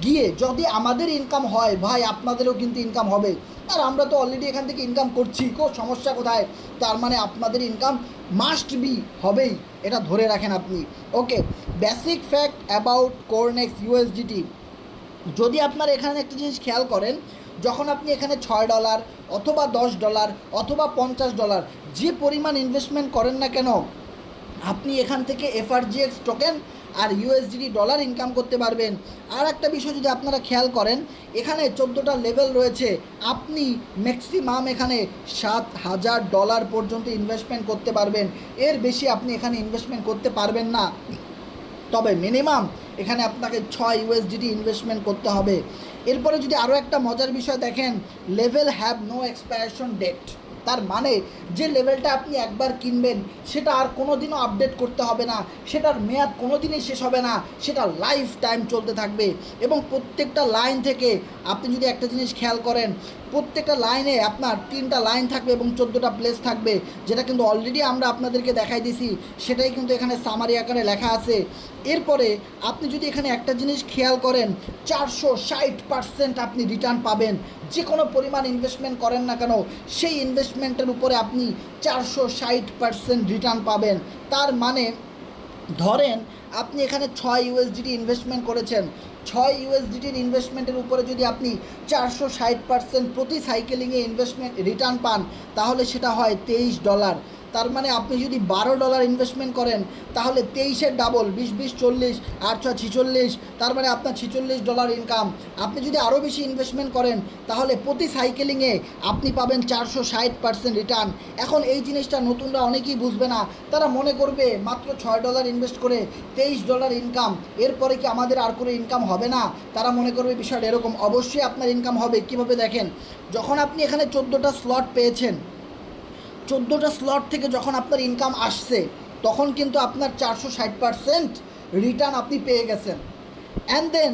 গিয়ে যদি আমাদের ইনকাম হয় ভাই, আপনাদেরও কিন্তু ইনকাম হবে। আর আমরা তো অলরেডি এখান থেকে ইনকাম করছি, সমস্যা কোথায়? তার মানে আপনাদের ইনকাম মাস্ট বি হবেই, এটা ধরে রাখেন আপনি। ওকে, বেসিক ফ্যাক্ট অ্যাবাউট কোরনেক্স ইউএসডিটি। যদি আপনার এখানে একটা জিনিস খেয়াল করেন, যখন আপনি এখানে $6 অথবা $10 অথবা $50 যে পরিমাণ ইনভেস্টমেন্ট করেন না কেন, আপনি এখান থেকে FRGX টোকেন আর USDT ডলার ইনকাম করতে পারবেন। আর একটা বিষয় যদি আপনারা খেয়াল করেন, এখানে 14টা লেভেল রয়েছে, আপনি ম্যাক্সিমাম এখানে $7,000 পর্যন্ত ইনভেস্টমেন্ট করতে পারবেন। এর বেশি আপনি এখানে ইনভেস্টমেন্ট করতে পারবেন না, তবে মিনিমাম এখানে আপনাকে 6 ইউএসডিটি ইনভেস্টমেন্ট করতে হবে। এরপরে যদি আরও একটা মজার বিষয় দেখেন, level have no expiration date. তার মানে যে লেভেলটা আপনি একবার কিনবেন সেটা আর কোনো দিনও আপডেট করতে হবে না, সেটার মেয়াদ কোনো দিনই শেষ হবে না, সেটা লাইফ টাইম চলতে থাকবে। এবং প্রত্যেকটা লাইন থেকে আপনি যদি একটা জিনিস খেয়াল করেন, প্রত্যেকটা লাইনে আপনার 3টা লাইন থাকবে এবং 14টা প্লেস থাকবে, যেটা কিন্তু অলরেডি আমরা আপনাদেরকে দেখাই দিছি, সেটাই কিন্তু এখানে সামারি আকারে লেখা আছে। এরপরে আপনি যদি এখানে একটা জিনিস খেয়াল করেন, 460% আপনি রিটার্ন পাবেন। যে কোনো পরিমাণ ইনভেস্টমেন্ট করেন না কেন, সেই ইনভেস্টমেন্টের উপরে আপনি 460% রিটার্ন পাবেন। তার মানে ধরেন আপনি এখানে 6 ইউএসডিটি ইনভেস্টমেন্ট করেছেন, 6 ইউএসডিটির ইনভেস্টমেন্টের উপরে যদি আপনি 460% প্রতি সাইকেলিংয়ে ইনভেস্টমেন্ট রিটার্ন পান, তাহলে সেটা হয় $23। তার মানে আপনি যদি $12 ইনভেস্টমেন্ট করেন, তাহলে 23-এর ডাবল, 20 40, 8 6 46, তার মানে আপনার $46 ইনকাম। আপনি যদি আরও বেশি ইনভেস্টমেন্ট করেন, তাহলে প্রতি সাইকেলিংয়ে আপনি পাবেন 460% রিটার্ন। এখন এই জিনিসটা নতুনরা অনেকেই বুঝবে না, তারা মনে করবে মাত্র $6 ইনভেস্ট করে $23 ইনকাম, এরপরে কি আমাদের আর কোনো ইনকাম হবে না? তারা মনে করবে বিষয়টা এরকম। অবশ্যই আপনার ইনকাম হবে। কীভাবে দেখেন, যখন আপনি এখানে 14টা স্লট পেয়েছেন, 14টা স্লট থেকে যখন আপনার ইনকাম আসছে, তখন কিন্তু আপনার 460% রিটার্ন আপনি পেয়ে গেছেন। অ্যান্ড দেন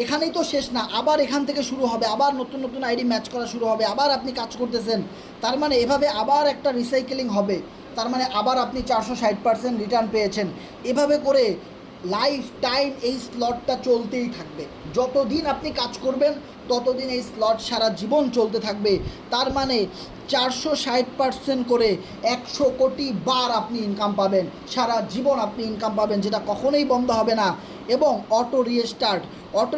এখানেই তো শেষ না, আবার এখান থেকে শুরু হবে, আবার নতুন নতুন আইডি ম্যাচ করা শুরু হবে, আবার আপনি কাজ করতেছেন। তার মানে এভাবে আবার একটা রিসাইকেলিং হবে, তার মানে আবার আপনি 460% রিটার্ন পেয়েছেন। এভাবে করে লাইফ টাইম এই স্লটটা চলতেই থাকবে। যতদিন আপনি কাজ করবেন ততদিন এই স্লট সারা জীবন চলতে থাকবে। তার মানে 460% করে 100 কোটি বার আপনি ইনকাম পাবেন, সারা জীবন আপনি ইনকাম পাবেন, যেটা কখনোই বন্ধ হবে না। এবং অটো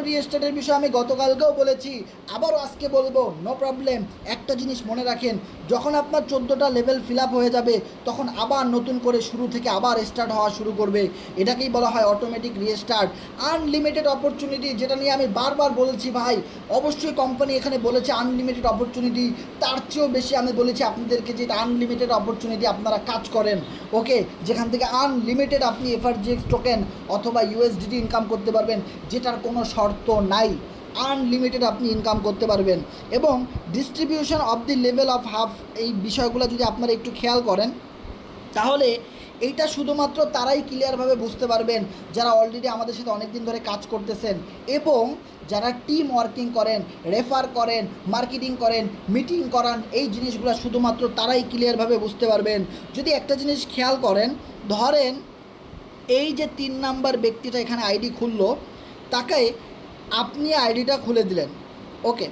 রিস্টার্টের বিষয়ে আমি গতকালকেও বলেছি, আবারও আজকে বলবো, নো প্রবলেম। একটা জিনিস মনে রাখেন, যখন আপনার 14টা লেভেল ফিল আপ হয়ে যাবে, তখন আবার নতুন করে শুরু থেকে আবার স্টার্ট হওয়া শুরু করবে। এটাকেই বলা হয় অটোমেটিক রিস্টার্ট। আনলিমিটেড অপরচুনিটি, যেটা নিয়ে আমি বারবার বলেছি ভাই, অবশ্যই কোম্পানি এখানে বলেছে আনলিমিটেড অপরচুনিটি, তার চেয়েও বেশি আমি বলেছি আপনাদেরকে যে এটা আনলিমিটেড অপরচুনিটি, আপনারা কাজ করেন, ওকে, যেখান থেকে আনলিমিটেড আপনি এফআরজিএক্স টোকেন অথবা ইউএসডিটি ইনকাম করতে পারবেন, যেটার কোনো শর্ত নাই। আনলিমিটেড আপনি ইনকাম করতে পারবেন। এবং distribution of the level of half, এই বিষয়গুলো যদি আপনারা একটু খেয়াল করেন, তাহলে এইটা শুধুমাত্র তারাই ক্লিয়ারভাবে বুঝতে পারবেন যারা অলরেডি আমাদের সাথে অনেক দিন ধরে কাজ করতেছেন এবং যারা টিম ওয়ার্কিং করেন, রেফার করেন, মার্কেটিং করেন, মিটিং করান। এই জিনিসগুলো শুধুমাত্র তারাই ক্লিয়ারভাবে বুঝতে পারবেন। যদি একটা জিনিস খেয়াল করেন, ধরেন এই যে 3 নাম্বার ব্যক্তিটা এখানে আইডি খুললো, তাকে আপনি আইডিটা খুলে দিলেন, ওকে,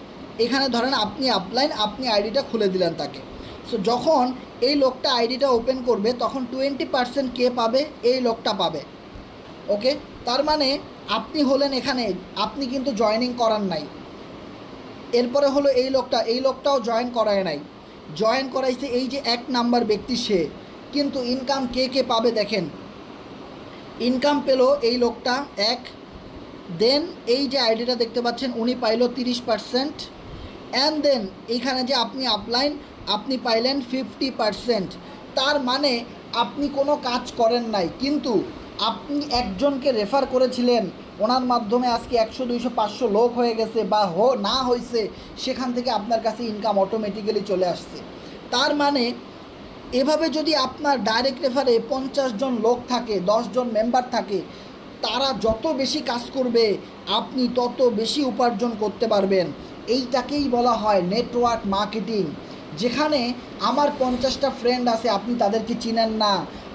এখানে ধরেন আপনি আপলাইন, আপনি আইডিটা খুলে দিলেন তাকে। সো যখন এই লোকটা আইডিটা ওপেন করবে, তখন 20% কে পাবে? এই লোকটা পাবে, ওকে। তার মানে আপনি হলেন এখানে, আপনি কিন্তু জয়েনিং করার নাই। এরপরে হলো এই লোকটাও জয়েন করায় নাই, জয়েন করাইছে এই যে 1 নাম্বার ব্যক্তি, সে কিন্তু ইনকাম কে পাবে দেখেন। ইনকাম পেল এই লোকটা 1, দেন এই যে আইডিটা দেখতে পাচ্ছেন উনি পাইল 30%, অ্যান্ড দেন এইখানে যে আপনি আপলাইন, আপনি পাইলেন 50%। তার মানে আপনি কোনো কাজ করেন নাই, কিন্তু আপনি একজনকে রেফার করেছিলেন, ওনার মাধ্যমে আজকে 100 200 500 লোক হয়ে গেছে বা না হয়েছে, সেখান থেকে আপনার কাছে ইনকাম অটোমেটিক্যালি চলে আসছে। তার মানে এভাবে যদি আপনার ডাইরেক্ট রেফারে 50 জন লোক থাকে, 10 জন মেম্বার থাকে, তারা যত বেশি কাজ করবে আপনি তত বেশি উপার্জন করতে পারবেন। এইটাকেই বলা হয় নেটওয়ার্ক মার্কেটিং। যেখানে আমার 50টা ফ্রেন্ড আছে, আপনি তাদেরকে চিনেন না,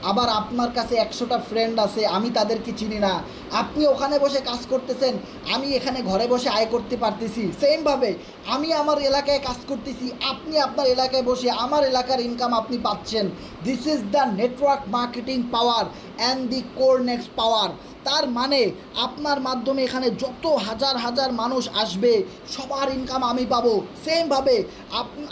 আবার আপনার কাছে 100টা ফ্রেন্ড আছে, আমি তাদেরকে চিনি না। আপনি ওখানে বসে কাজ করতেছেন, আমি এখানে ঘরে বসে আয় করতে পারতেছি। সেমভাবে আমি আমার এলাকায় কাজ করতেছি, আপনি আপনার এলাকায় বসে আমার এলাকার ইনকাম আপনি পাচ্ছেন। This is the network marketing power and the core next power. তার মানে আপনার মাধ্যমে এখানে যত হাজার হাজার মানুষ আসবে, সবার ইনকাম আমি পাবো। সেমভাবে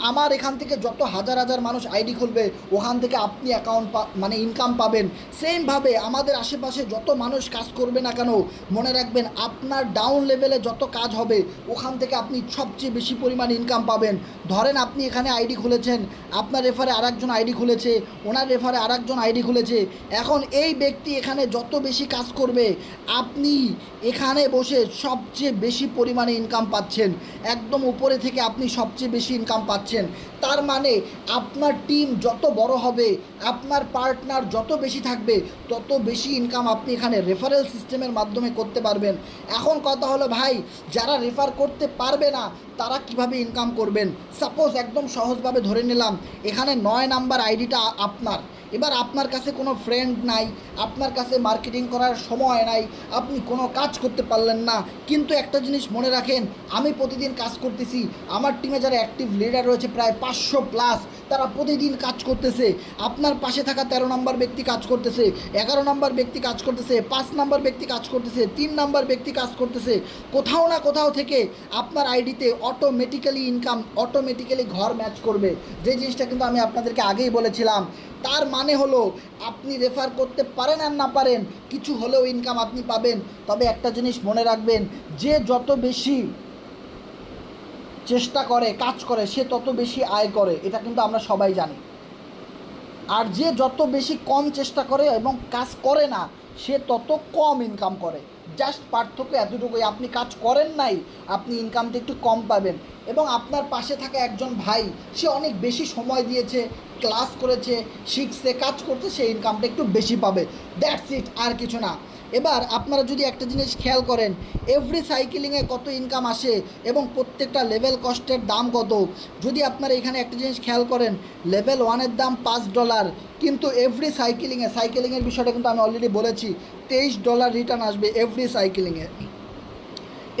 আমার এখান থেকে যত হাজার হাজার মানুষ আইডি খুলবে, ওখান থেকে আপনি অ্যাকাউন্ট মানে ইনকাম পাবেন। সেমভাবে আমাদের আশেপাশে যত মানুষ কাজ করবে না কেন, মনে রাখবেন আপনার ডাউন লেভেলে যত কাজ হবে, ওখান থেকে আপনি সবচেয়ে বেশি পরিমাণ ইনকাম পাবেন। ধরেন আপনি এখানে আইডি খুলেছেন, আপনার রেফারে আরেকজন আইডি খুলেছে, ওনার রেফারে আরেকজন আইডি খুলেছে। এখন এই যেই ব্যক্তি এখানে যত বেশি কাজ করবে আপনি এখানে বসে সবচেয়ে বেশি পরিমাণে ইনকাম পাচ্ছেন, একদম উপরে থেকে আপনি সবচেয়ে বেশি ইনকাম পাচ্ছেন। তার মানে আপনার টিম যত বড় হবে, আপনার পার্টনার যত বেশি থাকবে, তত বেশি ইনকাম আপনি এখানে রেফারেল সিস্টেমের মাধ্যমে করতে পারবেন। এখন কথা হলো ভাই, যারা রেফার করতে পারবে না তারা কিভাবে ইনকাম করবেন? সাপোজ একদম সহজভাবে ধরে নিলাম এখানে 9 নাম্বার আইডিটা আপনার। এবার আপনার কাছে কোনো ফ্রেন্ড নাই, আপনার কাছে মার্কেটিং করার সময় নাই, আপনি কোনো কাজ করতে পারলেন না। কিন্তু একটা জিনিস মনে রাখেন, আমি প্রতিদিন কাজ করতেছি, আমার টিমে যারা অ্যাক্টিভ লিডার রয়েছে প্রায় 500 প্লাস, তারা প্রতিদিন কাজ করতেছে। আপনার পাশে থাকা 13 নম্বর ব্যক্তি কাজ করতেছে, 11 নম্বর ব্যক্তি কাজ করতেছে, 5 নম্বর ব্যক্তি কাজ করতেছে, 3 নম্বর ব্যক্তি কাজ করতেছে। কোথাও না কোথাও থেকে আপনার আইডিতে অটোমেটিক্যালি ইনকাম, অটোমেটিক্যালি ঘর ম্যাচ করবে। যে জিনিসটা কিন্তু আমি আপনাদেরকে আগেই বলেছিলাম। তার মানে হলো আপনি রেফার করতে পারেন আর না পারেন, কিছু হলেও ইনকাম আপনি পাবেন। তবে একটা জিনিস মনে রাখবেন, যে যত বেশি চেষ্টা করে, কাজ করে, সে তত বেশি আয় করে, এটা কিন্তু আমরা সবাই জানি। আর যে যত বেশি কম চেষ্টা করে এবং কাজ করে না, সে তত কম ইনকাম করে। জাস্ট পার্থক্য এতটুকুই, আপনি কাজ করেন নাই, আপনি ইনকামটা একটু কম পাবেন। এবং আপনার পাশে থাকা একজন ভাই, সে অনেক বেশি সময় দিয়েছে, ক্লাস করেছে, শিখছে, কাজ করছে, সে ইনকামটা একটু বেশি পাবে। দ্যাটস ইট, আর কিছু না। এবার আপনারা যদি একটা জিনিস খেয়াল করেন, এভরি সাইকেলিংয়ে কত ইনকাম আসে এবং প্রত্যেকটা লেভেল কস্টের দাম কত, যদি আপনারা এখানে একটা জিনিস খেয়াল করেন, লেভেল 1-এর দাম $5, কিন্তু এভরি সাইকেলিংয়ের বিষয়টা কিন্তু আমি অলরেডি বলেছি, $23 রিটার্ন আসবে এভরি সাইকেলিংয়ে।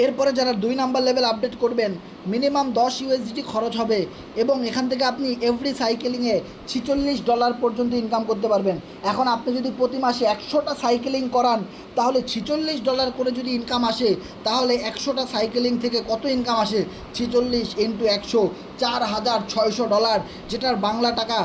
এরপরে যারা 2 নাম্বার লেভেল আপডেট করবেন, মিনিমাম $10 খরচ হবে এবং এখান থেকে আপনি এভরি সাইকেলিংয়ে $46 পর্যন্ত ইনকাম করতে পারবেন। এখন আপনি যদি প্রতি মাসে 100টা সাইকেলিং করান, তাহলে $46 করে যদি ইনকাম আসে, তাহলে 100টা সাইকেলিং থেকে কত ইনকাম আসে? 46 ইন্টু 100, $4,600, যেটার বাংলা টাকা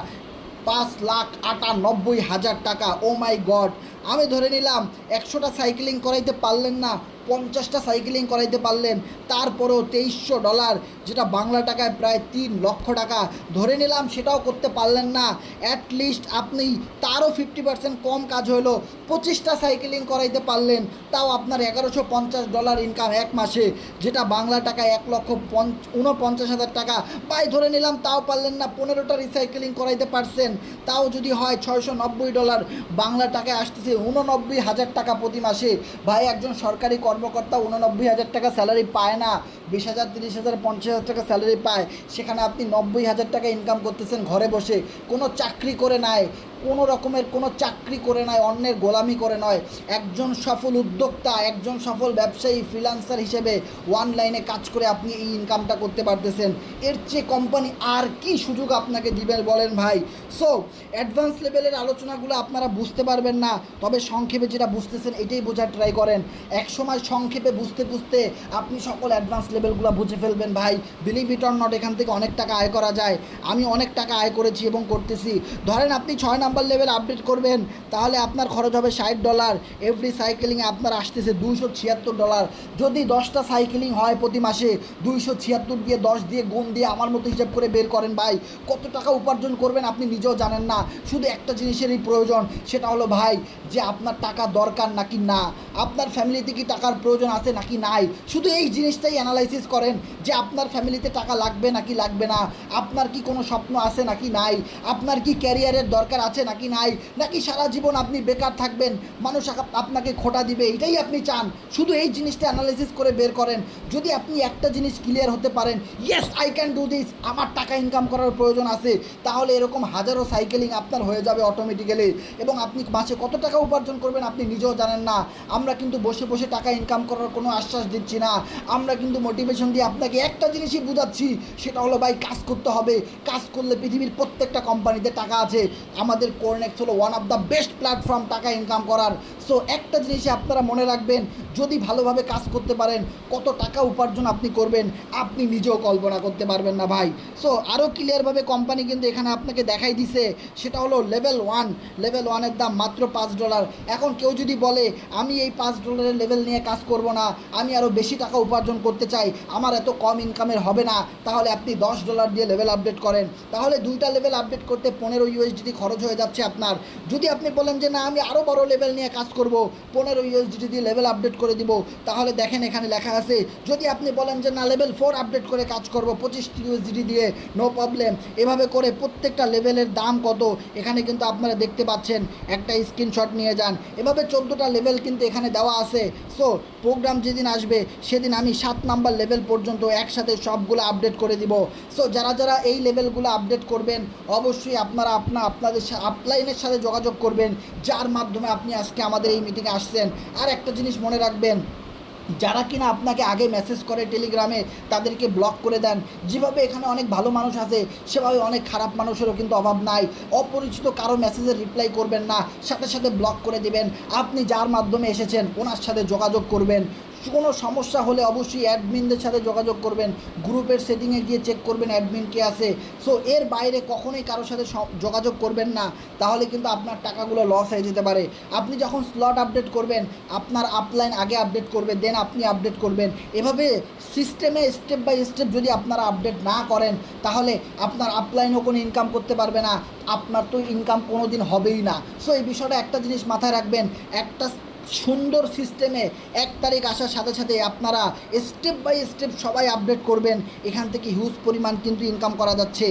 5,98,000 টাকা। ও মাই গড! আমি ধরে নিলাম 100টা সাইকেলিং করাইতে পারলেন না, 50টা সাইকেলিং করাইতে পারলেন, তারপরেও $2300, যেটা বাংলা টাকায় প্রায় 3 লক্ষ টাকা। ধরে নিলাম সেটাও করতে পারলেন না, অ্যাটলিস্ট আপনি তারও 50% কম কাজ হলো, 25টা সাইকেলিং করাইতে পারলেন, তাও আপনার $1150 ইনকাম এক মাসে, যেটা বাংলা টাকায় 1,49,000 টাকা। ভাই ধরে নিলাম তাও পারলেন না, 15টা রিসাইকেলিং করাইতে পারছেন, তাও যদি হয় $690, বাংলা টাকায় আসতেছে 89,000 টাকা প্রতি মাসে। ভাই একজন সরকারি কর্মকর্তা 89,000 টাকা স্যালারি পায় না, 20,000, 30,000, 50,000 টাকা স্যালারি পায়, সেখানে আপনি 90,000 টাকা ইনকাম করতেছেন ঘরে বসে, কোনো চাকরি করে নাই, কোনো রকমের কোনো চাকরি করে নয়, অন্যের গোলামি করে নয়। একজন সফল উদ্যোক্তা, একজন সফল ব্যবসায়ী, ফ্রিল্যান্সার হিসেবে অনলাইনে কাজ করে আপনি এই ইনকামটা করতে পারতেছেন। এর চেয়ে কোম্পানি আর কি সুযোগ আপনাকে দিবেন বলেন ভাই? সো অ্যাডভান্স লেভেলের আলোচনাগুলো আপনারা বুঝতে পারবেন না, তবে সংক্ষেপে যেটা বুঝতেছেন এটাই বোঝার ট্রাই করেন। একসময় সংক্ষেপে বুঝতে বুঝতে আপনি সকল অ্যাডভান্স লেভেলগুলো বুঝে ফেলবেন ভাই। বিলিভ ইট অর নট, এখান থেকে অনেক টাকা আয় করা যায়। আমি অনেক টাকা আয় করেছি এবং করতেছি। ধরেন আপনি 6 নাম্বার লেভেল আপডেট করবেন, তাহলে আপনার খরচ হবে $60, এভরি সাইকেলিংয়ে আপনার আসতেছে $276। যদি 10টা সাইকেলিং হয় প্রতি মাসে, 276 দিয়ে 10 দিয়ে গুণ দিয়ে আমার মতো হিসাব করে বের করেন ভাই, কত টাকা উপার্জন করবেন আপনি নিজেও জানেন না। শুধু একটা জিনিসেরই প্রয়োজন, সেটা হলো ভাই যে আপনার টাকা দরকার নাকি না, আপনার ফ্যামিলিতে কি টাকার প্রয়োজন আছে নাকি নাই। শুধু এই জিনিসটাই অ্যানালাইসিস করেন যে আপনার ফ্যামিলিতে টাকা লাগবে নাকি লাগবে না, আপনার কি কোনো স্বপ্ন আছে নাকি নাই, আপনার কি ক্যারিয়ারের দরকার আছে নাকি নাই, নাকি সারা জীবন আপনি বেকার থাকবেন, মানুষ আপনাকে খোটা দিবে, এটাই আপনি চান। শুধু এই জিনিসটা অ্যানালাইসিস করে বের করেন। যদি আপনি একটা জিনিস ক্লিয়ার হতে পারেন, yes I can do this, আমার টাকা ইনকাম করার প্রয়োজন আছে, তাহলে এরকম হাজারো সাইকেলিং আপনার হয়ে যাবে অটোমেটিক্যালি এবং আপনি মাসে কত টাকা উপার্জন করবেন আপনি নিজেও জানেন না। আমরা কিন্তু বসে বসে টাকা ইনকাম করার কোনো আশ্বাস দিচ্ছি না, আমরা কিন্তু মোটিভেশন দিয়ে আপনাকে একটা জিনিসই বোঝাচ্ছি, সেটা হলো ভাই কাজ করতে হবে। কাজ করলে পৃথিবীর প্রত্যেকটা কোম্পানিতে টাকা আছে। আমাদের কোরনেক্স হলো one of the best platform টাকা ইনকাম করার। সো একটা জিনিসই আপনারা মনে রাখবেন, যদি ভালোভাবে কাজ করতে পারেন কত টাকা উপার্জন আপনি করবেন আপনি নিজেও কল্পনা করতে পারবেন না ভাই। সো আরও ক্লিয়ারভাবে কোম্পানি কিন্তু এখানে আপনাকে দেখাই দিছে, সেটা হলো লেভেল 1। লেভেল 1-এর দাম মাত্র $5। এখন কেউ যদি বলে আমি এই $5 লেভেল নিয়ে কাজ করব না, আমি আরও বেশি টাকা উপার্জন করতে চাই, আমার এত কম ইনকামের হবে না, তাহলে আপনি $10 দিয়ে লেভেল আপডেট করেন। তাহলে 2টা লেভেল আপডেট করতে 15 USDT খরচ হয়ে যাচ্ছে আপনার। যদি আপনি বলেন যে না আমি আরও বড় লেভেল নিয়ে কাজ করব, 15 USDT দিয়ে লেভেল আপডেট করে দিব, তাহলে দেখেন এখানে লেখা আছে। যদি আপনি বলেন যে না লেভেল 4 আপডেট করে কাজ করব 25 USDT দিয়ে, নো প্রবলেম। এভাবে করে প্রত্যেকটা লেভেলের দাম কত এখানে কিন্তু আপনারা দেখতে পাচ্ছেন, একটা স্ক্রিনশট নিয়ে যান। এভাবে 14টা লেভেল কিন্তু এখানে দেওয়া আছে। সো প্রোগ্রাম যেদিন আসবে সেদিন আমি 7 নাম্বার লেভেল পর্যন্ত একসাথে সবগুলো আপডেট করে দিব। সো যারা যারা এই লেভেলগুলো আপডেট করবেন অবশ্যই আপনারা আপনাদের আপলাইনের সাথে যোগাযোগ করবেন, যার মাধ্যমে আপনি আজকে আমাদের এই মিটিংয়ে আসছেন। আর একটা জিনিস মনে রাখবেন, যারা কিনা আপনাকে আগে মেসেজ করে টেলিগ্রামে তাদেরকে ব্লক করে দেন। যেভাবে এখানে অনেক ভালো মানুষ আছে সেভাবে অনেক খারাপ মানুষেরও কিন্তু অভাব নাই। অপরিচিত কারো মেসেজের রিপ্লাই করবেন না, সাথে সাথে ব্লক করে দিবেন। আপনি যার মাধ্যমে এসেছেন ওনার সাথে যোগাযোগ করবেন। কোনো সমস্যা হলে অবশ্যই অ্যাডমিনদের সাথে যোগাযোগ করবেন, গ্রুপের সেটিংয়ে গিয়ে চেক করবেন অ্যাডমিন কে আছে। সো এর বাইরে কখনোই কারোর সাথে যোগাযোগ করবেন না, তাহলে কিন্তু আপনার টাকাগুলো লস হয়ে যেতে পারে। আপনি যখন স্লট আপডেট করবেন আপনার আপলাইন আগে আপডেট করবে, দেন আপনি আপডেট করবেন। এভাবে সিস্টেমে স্টেপ বাই স্টেপ যদি আপনারা আপডেট না করেন তাহলে আপনার আপলাইনও কোনো ইনকাম করতে পারবে না, আপনার তো ইনকাম কোনো দিন হবেই না। সো এই বিষয়টা একটা জিনিস মাথায় রাখবেন, একটা সুন্দর সিস্টেমে 1 তারিখ আসার সাথে সাথে আপনারা স্টেপ বাই স্টেপ সবাই আপডেট করবেন, এখান থেকে হিউজ পরিমাণ কিন্তু ইনকাম করা যাচ্ছে।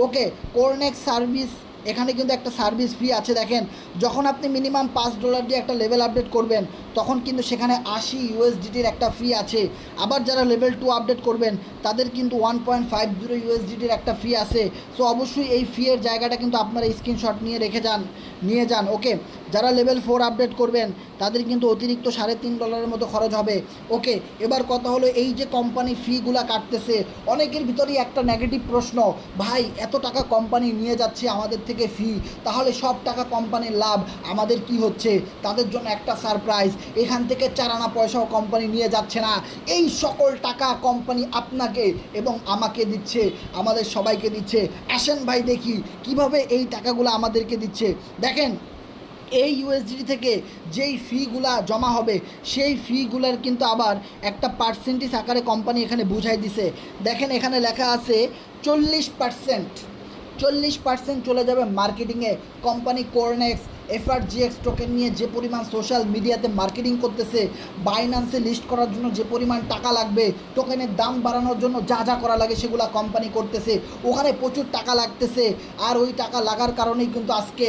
ওকে, কোরনেক্স সার্ভিস এখানে কিন্তু একটা সার্ভিস ফি আছে। দেখেন যখন আপনি মিনিমাম $5 দিয়ে একটা লেভেল আপডেট করবেন তখন কিন্তু সেখানে 80 USDTর একটা ফি আছে। আবার যারা লেভেল 2 আপডেট করবেন তাদের কিন্তু 1.50 USDTর একটা ফি আছে। সো অবশ্যই এই ফি এর জায়গাটা কিন্তু আপনারা স্ক্রিনশট নিয়ে নিয়ে যান। ওকে, যারা লেভেল 4 আপডেট করবেন তাদের কিন্তু অতিরিক্ত $3.5 মতো খরচ হবে। ওকে, এবার কথা হলো এই যে কোম্পানি ফিগুলা কাটতেছে, অনেকের ভিতরেই একটা নেগেটিভ প্রশ্ন, ভাই এত টাকা কোম্পানি নিয়ে যাচ্ছে আমাদের থেকে ফি, তাহলে সব টাকা কোম্পানির লাভ, আমাদের কি হচ্ছে? তাদের জন্য একটা সারপ্রাইজ, এখান থেকে 4 আনা পয়সাও কোম্পানি নিয়ে যাচ্ছে না। এই সকল টাকা কোম্পানি আপনাকে এবং আমাকে দিচ্ছে, আমাদের সবাইকে দিচ্ছে। আসেন ভাই দেখি কিভাবে এই টাকাগুলো আমাদেরকে দিচ্ছে। দেখেন এই USDT থেকে যেই ফিগুলা জমা হবে সেই ফিগুলার কিন্তু আবার একটা পার্সেন্টেজ আকারে কোম্পানি এখানে বুঝাই দিছে। দেখেন এখানে লেখা আছে 40% চলে যাবে মার্কেটিংয়ে। কোম্পানি কোরনেক্স FRGX টোকেন নিয়ে যে পরিমাণ সোশ্যাল মিডিয়াতে মার্কেটিং করতেছে, বাইন্যান্সে লিস্ট করার জন্য যে পরিমাণ টাকা লাগবে, টোকেনের দাম বাড়ানোর জন্য যা যা করা লাগে সেগুলো কোম্পানি করতেছে, ওখানে প্রচুর টাকা লাগতেছে। আর ওই টাকা লাগার কারণেই কিন্তু আজকে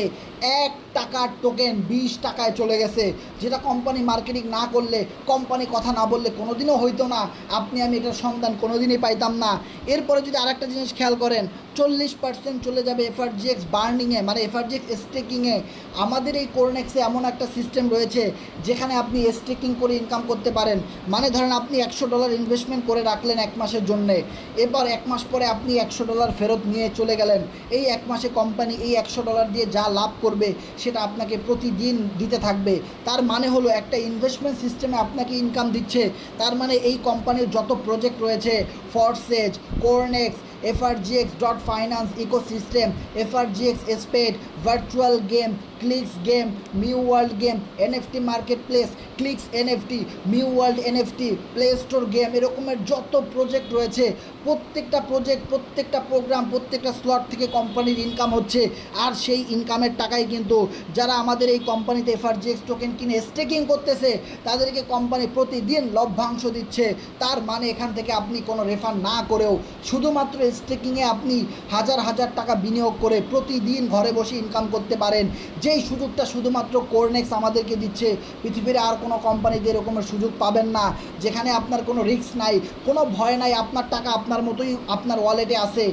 1 টাকার টোকেন 20 টাকায় চলে গেছে, যেটা কোম্পানি মার্কেটিং না করলে, কোম্পানি কথা না বললে কোনোদিনও হইতো না। আপনি আমি এটার সন্ধান কোনোদিনই পাইতাম না। এরপরে যদি আরেকটা জিনিস খেয়াল করেন, 40% চলে যাবে FRGX বার্নিংয়ে, মানে FRGX স্টেকিংয়ে। আমাদের এই কোরনেক্সে এমন একটা সিস্টেম রয়েছে যেখানে আপনি স্টেকিং করে ইনকাম করতে পারেন। মানে ধরেন আপনি $100 ইনভেস্টমেন্ট করে রাখলেন 1 মাসের জন্যে, এবার 1 মাস পরে আপনি $100 ফেরত নিয়ে চলে গেলেন। এই 1 মাসে কোম্পানি এই $100 দিয়ে যা লাভ করবে সেটা আপনাকে প্রতিদিন দিতে থাকবে। তার মানে হলো একটা ইনভেস্টমেন্ট সিস্টেমে আপনাকে ইনকাম দিচ্ছে। তার মানে এই কোম্পানির যত প্রজেক্ট রয়েছে, Forsage, Cornex, FRGX.finance ecosystem, FRGX spade, virtual game, clicks game, mu world game, NFT marketplace, clicks NFT, mu world NFT, play store game, এরকমের যত প্রজেক্ট রয়েছে প্রত্যেকটা প্রজেক্ট, প্রত্যেকটা প্রোগ্রাম, প্রত্যেকটা স্লট থেকে কোম্পানির ইনকাম হচ্ছে। আর সেই ইনকামের টাকাই কিন্তু যারা আমাদের এই কোম্পানিতে FRGX টোকেন কিনে স্টেকিং করতেছে তাদেরকে কোম্পানি প্রতিদিন লভ্যাংশ দিচ্ছে। তার মানে এখান থেকে আপনি কোনো রেফান্ড না করেও শুধুমাত্র স্টেকিংয়ে আপনি হাজার হাজার টাকা বিনিয়োগ করে প্রতিদিন ঘরে বসে ইনকাম করতে পারেন। যেই সুযোগটা শুধুমাত্র কোরনেক্স আমাদেরকে দিচ্ছে, পৃথিবীর আর কোনো কোম্পানিতে এরকমের সুযোগ পাবেন না, যেখানে আপনার কোনো রিস্ক নাই, কোনো ভয় নাই, আপনার টাকা আপনার মতোই আপনার ওয়ালেটে আছে।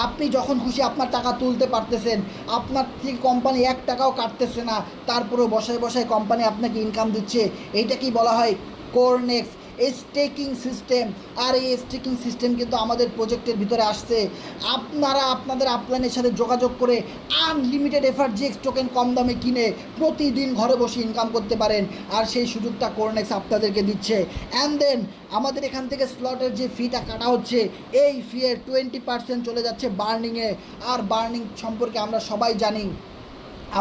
আপনি যখন খুশি আপনার টাকা তুলতে পারতেছেন, আপনার থেকে কোম্পানি 1 টাকাও কাটতেছে না, তারপরেও বসায় বসায় কোম্পানি আপনাকে ইনকাম দিচ্ছে। এইটা কি বলা হয়? কোরনেক্স স্টেকিং সিস্টেম। আর এই স্টেকিং সিস্টেম কিন্তু আমাদের প্রজেক্টের ভিতরে আসছে। আপনারা আপনাদের আপলাইনের সাথে যোগাযোগ করে আনলিমিটেড এফআরজিএক্স টোকেন কম দামে কিনে প্রতিদিন ঘরে বসে ইনকাম করতে পারেন। আর সেই সুযোগটা কোরনেক্স আপনাদেরকে দিচ্ছে। অ্যান্ড দেন আমাদের এখান থেকে স্লটের যে ফিটা কাটা হচ্ছে, এই ফিয়ের 20% চলে যাচ্ছে বার্নিংয়ে। আর বার্নিং সম্পর্কে আমরা সবাই জানি,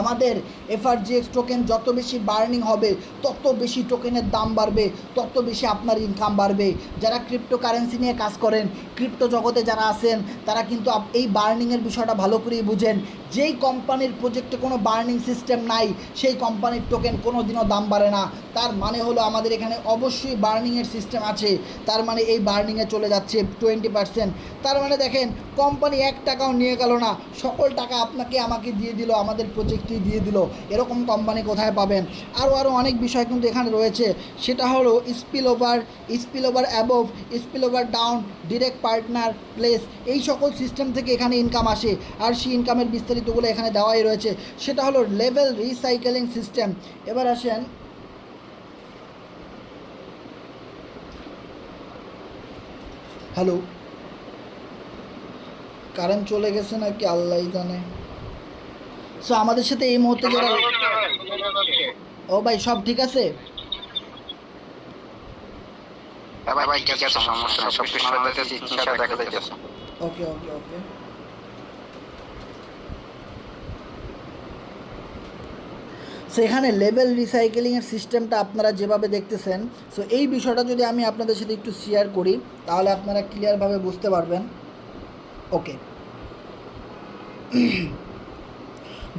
আমাদের এফআরজিএক্স টোকেন যত বেশি বার্নিং হবে তত বেশি টোকেনের দাম বাড়বে, তত বেশি আপনার ইনকাম বাড়বে। যারা ক্রিপ্টো কারেন্সি নিয়ে কাজ করেন, ক্রিপ্টো জগতে যারা আছেন, তারা কিন্তু এই বার্নিংয়ের বিষয়টা ভালো করেই বুঝেন। যেই কোম্পানির প্রজেক্টে কোনো বার্নিং সিস্টেম নাই, সেই কোম্পানির টোকেন কোনো দিনও দাম বাড়ে না। তার মানে হলো আমাদের এখানে অবশ্যই বার্নিংয়ের সিস্টেম আছে। তার মানে এই বার্নিংয়ে চলে যাচ্ছে 20%। তার মানে দেখেন, কোম্পানি 1 টাকাও নিয়ে গেল না, সকল টাকা আপনাকে আমাকে দিয়ে দিল, আমাদের প্রজেক্টই দিয়ে দিল। এরকম কোম্পানি কোথায় পাবেন? আরও অনেক বিষয় কিন্তু এখানে রয়েছে। সেটা হলো spill over above, spill over down, direct partner place, এই সকল সিস্টেম থেকে এখানে ইনকাম আসে। আর সেই ইনকামের বিস্তারিতগুলো এখানে দেওয়াই রয়েছে। সেটা হলো লেভেল রিসাইকেলিং সিস্টেম। এবার আসেন, হ্যালো, কারেন্ট চলে গেছে নাকি আল্লাহ জানে। সো আমাদের সাথে এই মুহূর্তে যারা, ও ভাই সব ঠিক আছে? ভাই ঠিক আছে, সমস্যা নেই, সব কিছু দেখা যাচ্ছে। ওকে ওকে ওকে। সো এখানে লেভেল রিসাইকেলিংয়ের সিস্টেমটা আপনারা যেভাবে দেখতেছেন, সো এই বিষয়টা যদি আমি আপনাদের সাথে একটু শেয়ার করি তাহলে আপনারা ক্লিয়ারভাবে বুঝতে পারবেন। ওকে,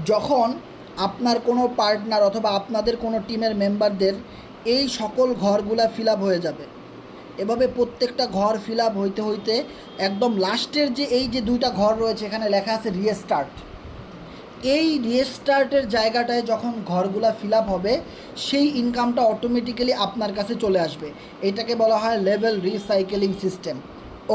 যখন আপনার কোনো পার্টনার অথবা আপনাদের কোনো টিমের মেম্বারদের এই সকল ঘরগুলা ফিল আপ হয়ে যাবে, এভাবে প্রত্যেকটা ঘর ফিল আপ হইতে হইতে একদম লাস্টের যে এই যে 2টা ঘর রয়েছে, এখানে লেখা আছে রিস্টার্ট। এই রিস্টার্টের জায়গাটায় যখন ঘরগুলা ফিল আপ হবে, সেই ইনকামটা অটোমেটিক্যালি আপনার কাছে চলে আসবে। এটাকে বলা হয় লেভেল রিসাইকেলিং সিস্টেম।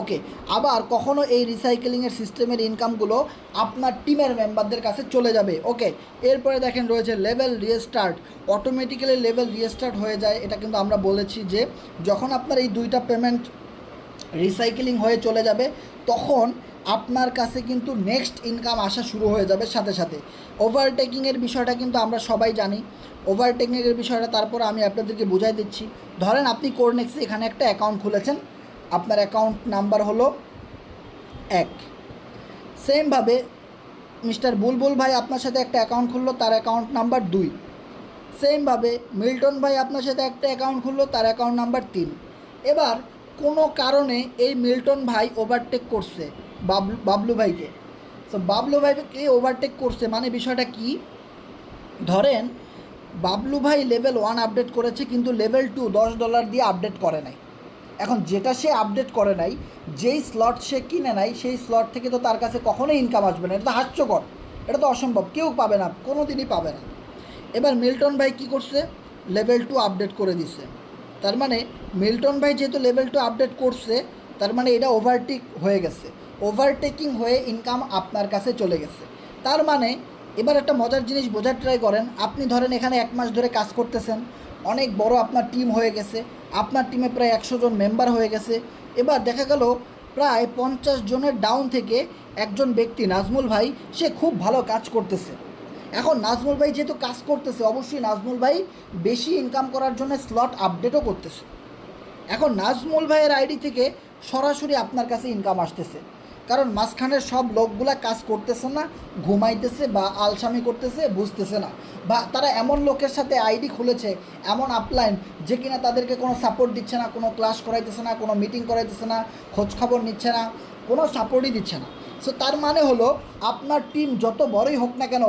ওকে, আবার কখনো এই রিসাইকেলিংয়ের সিস্টেমের ইনকামগুলো আপনার টিমের মেম্বারদের কাছে চলে যাবে। ওকে, এরপরে দেখেন রয়েছে level restart. Automatically level restart হয়ে যায়। এটা কিন্তু আমরা বলেছি যে যখন আপনার এই 2টা পেমেন্ট রিসাইকেলিং হয়ে চলে যাবে, তখন আপনার কাছে কিন্তু নেক্সট ইনকাম আসা শুরু হয়ে যাবে সাথে সাথে। ওভারটেকিংয়ের বিষয়টা কিন্তু আমরা সবাই জানি। ওভারটেকিংয়ের বিষয়টা তারপর আমি আপনাদেরকে বুঝাই দিচ্ছি। ধরেন আপনি কোরনেক্সে এখানে একটা অ্যাকাউন্ট খুলেছেন, আপনার অ্যাকাউন্ট নাম্বার হলো 1। সেমভাবে মিস্টার বুলবুল ভাই আপনার সাথে একটা অ্যাকাউন্ট খুললো, তার অ্যাকাউন্ট নাম্বার 2। সেমভাবে মিল্টন ভাই আপনার সাথে একটা অ্যাকাউন্ট খুললো, তার অ্যাকাউন্ট নাম্বার 3। এবার কোনো কারণে এই মিল্টন ভাই ওভারটেক করছে বাবলু ভাইকে। সো বাবলু ভাইকে ওভারটেক করছে মানে বিষয়টা কি? ধরেন বাবলু ভাই লেভেল 1 আপডেট করেছে, কিন্তু লেভেল 2 $10 দিয়ে আপডেট করে নাই। এখন যেটা সে আপডেট করে নাই, যেই স্লট সে কিনে নাই, সেই স্লট থেকে তো তার কাছে কখনোই ইনকাম আসবে না। এটা তো হাস্যকর, এটা তো অসম্ভব, কেউ পাবে না, কোনো দিনই পাবে না। এবার মিল্টন ভাই কি করছে? লেভেল 2 আপডেট করে দিছে। তার মানে মিল্টন ভাই যেহেতু লেভেল 2 আপডেট করছে, তার মানে এটা ওভারটেক হয়ে গেছে। ওভারটেকিং হয়ে ইনকাম আপনার কাছে চলে গেছে। তার মানে এবার একটা মজার জিনিস বোঝার ট্রাই করেন। আপনি ধরেন এখানে 1 মাস ধরে কাজ করতেছেন, অনেক বড় আপনার টিম হয়ে গেছে, আপনার টিমে প্রায় 100 জন মেম্বার হয়ে গেছে। এবার দেখা গেল প্রায় 50 জনের ডাউন থেকে একজন ব্যক্তি নাজমুল ভাই, সে খুব ভালো কাজ করতেছে। এখন নাজমুল ভাই যেহেতু কাজ করতেছে, অবশ্যই নাজমুল ভাই বেশি ইনকাম করার জন্য স্লট আপডেটও করতেছে। এখন নাজমুল ভাইয়ের আইডি থেকে সরাসরি আপনার কাছে ইনকাম আসতেছে, কারণ মাঝখানের সব লোকগুলা কাজ করতেছে না, ঘুমাইতেছে বা আলসামি করতেছে, বুঝতেছে না, বা তারা এমন লোকের সাথে আইডি খুলেছে, এমন আপলাইন, যে কিনা তাদেরকে কোনো সাপোর্ট দিচ্ছে না, কোনো ক্লাস করাইতেছে না, কোনো মিটিং করাইতেছে না, খোঁজখবর নিচ্ছে না, কোনো সাপোর্টই দিচ্ছে না। সো তার মানে হলো আপনার টিম যত বড়ই হোক না কেন,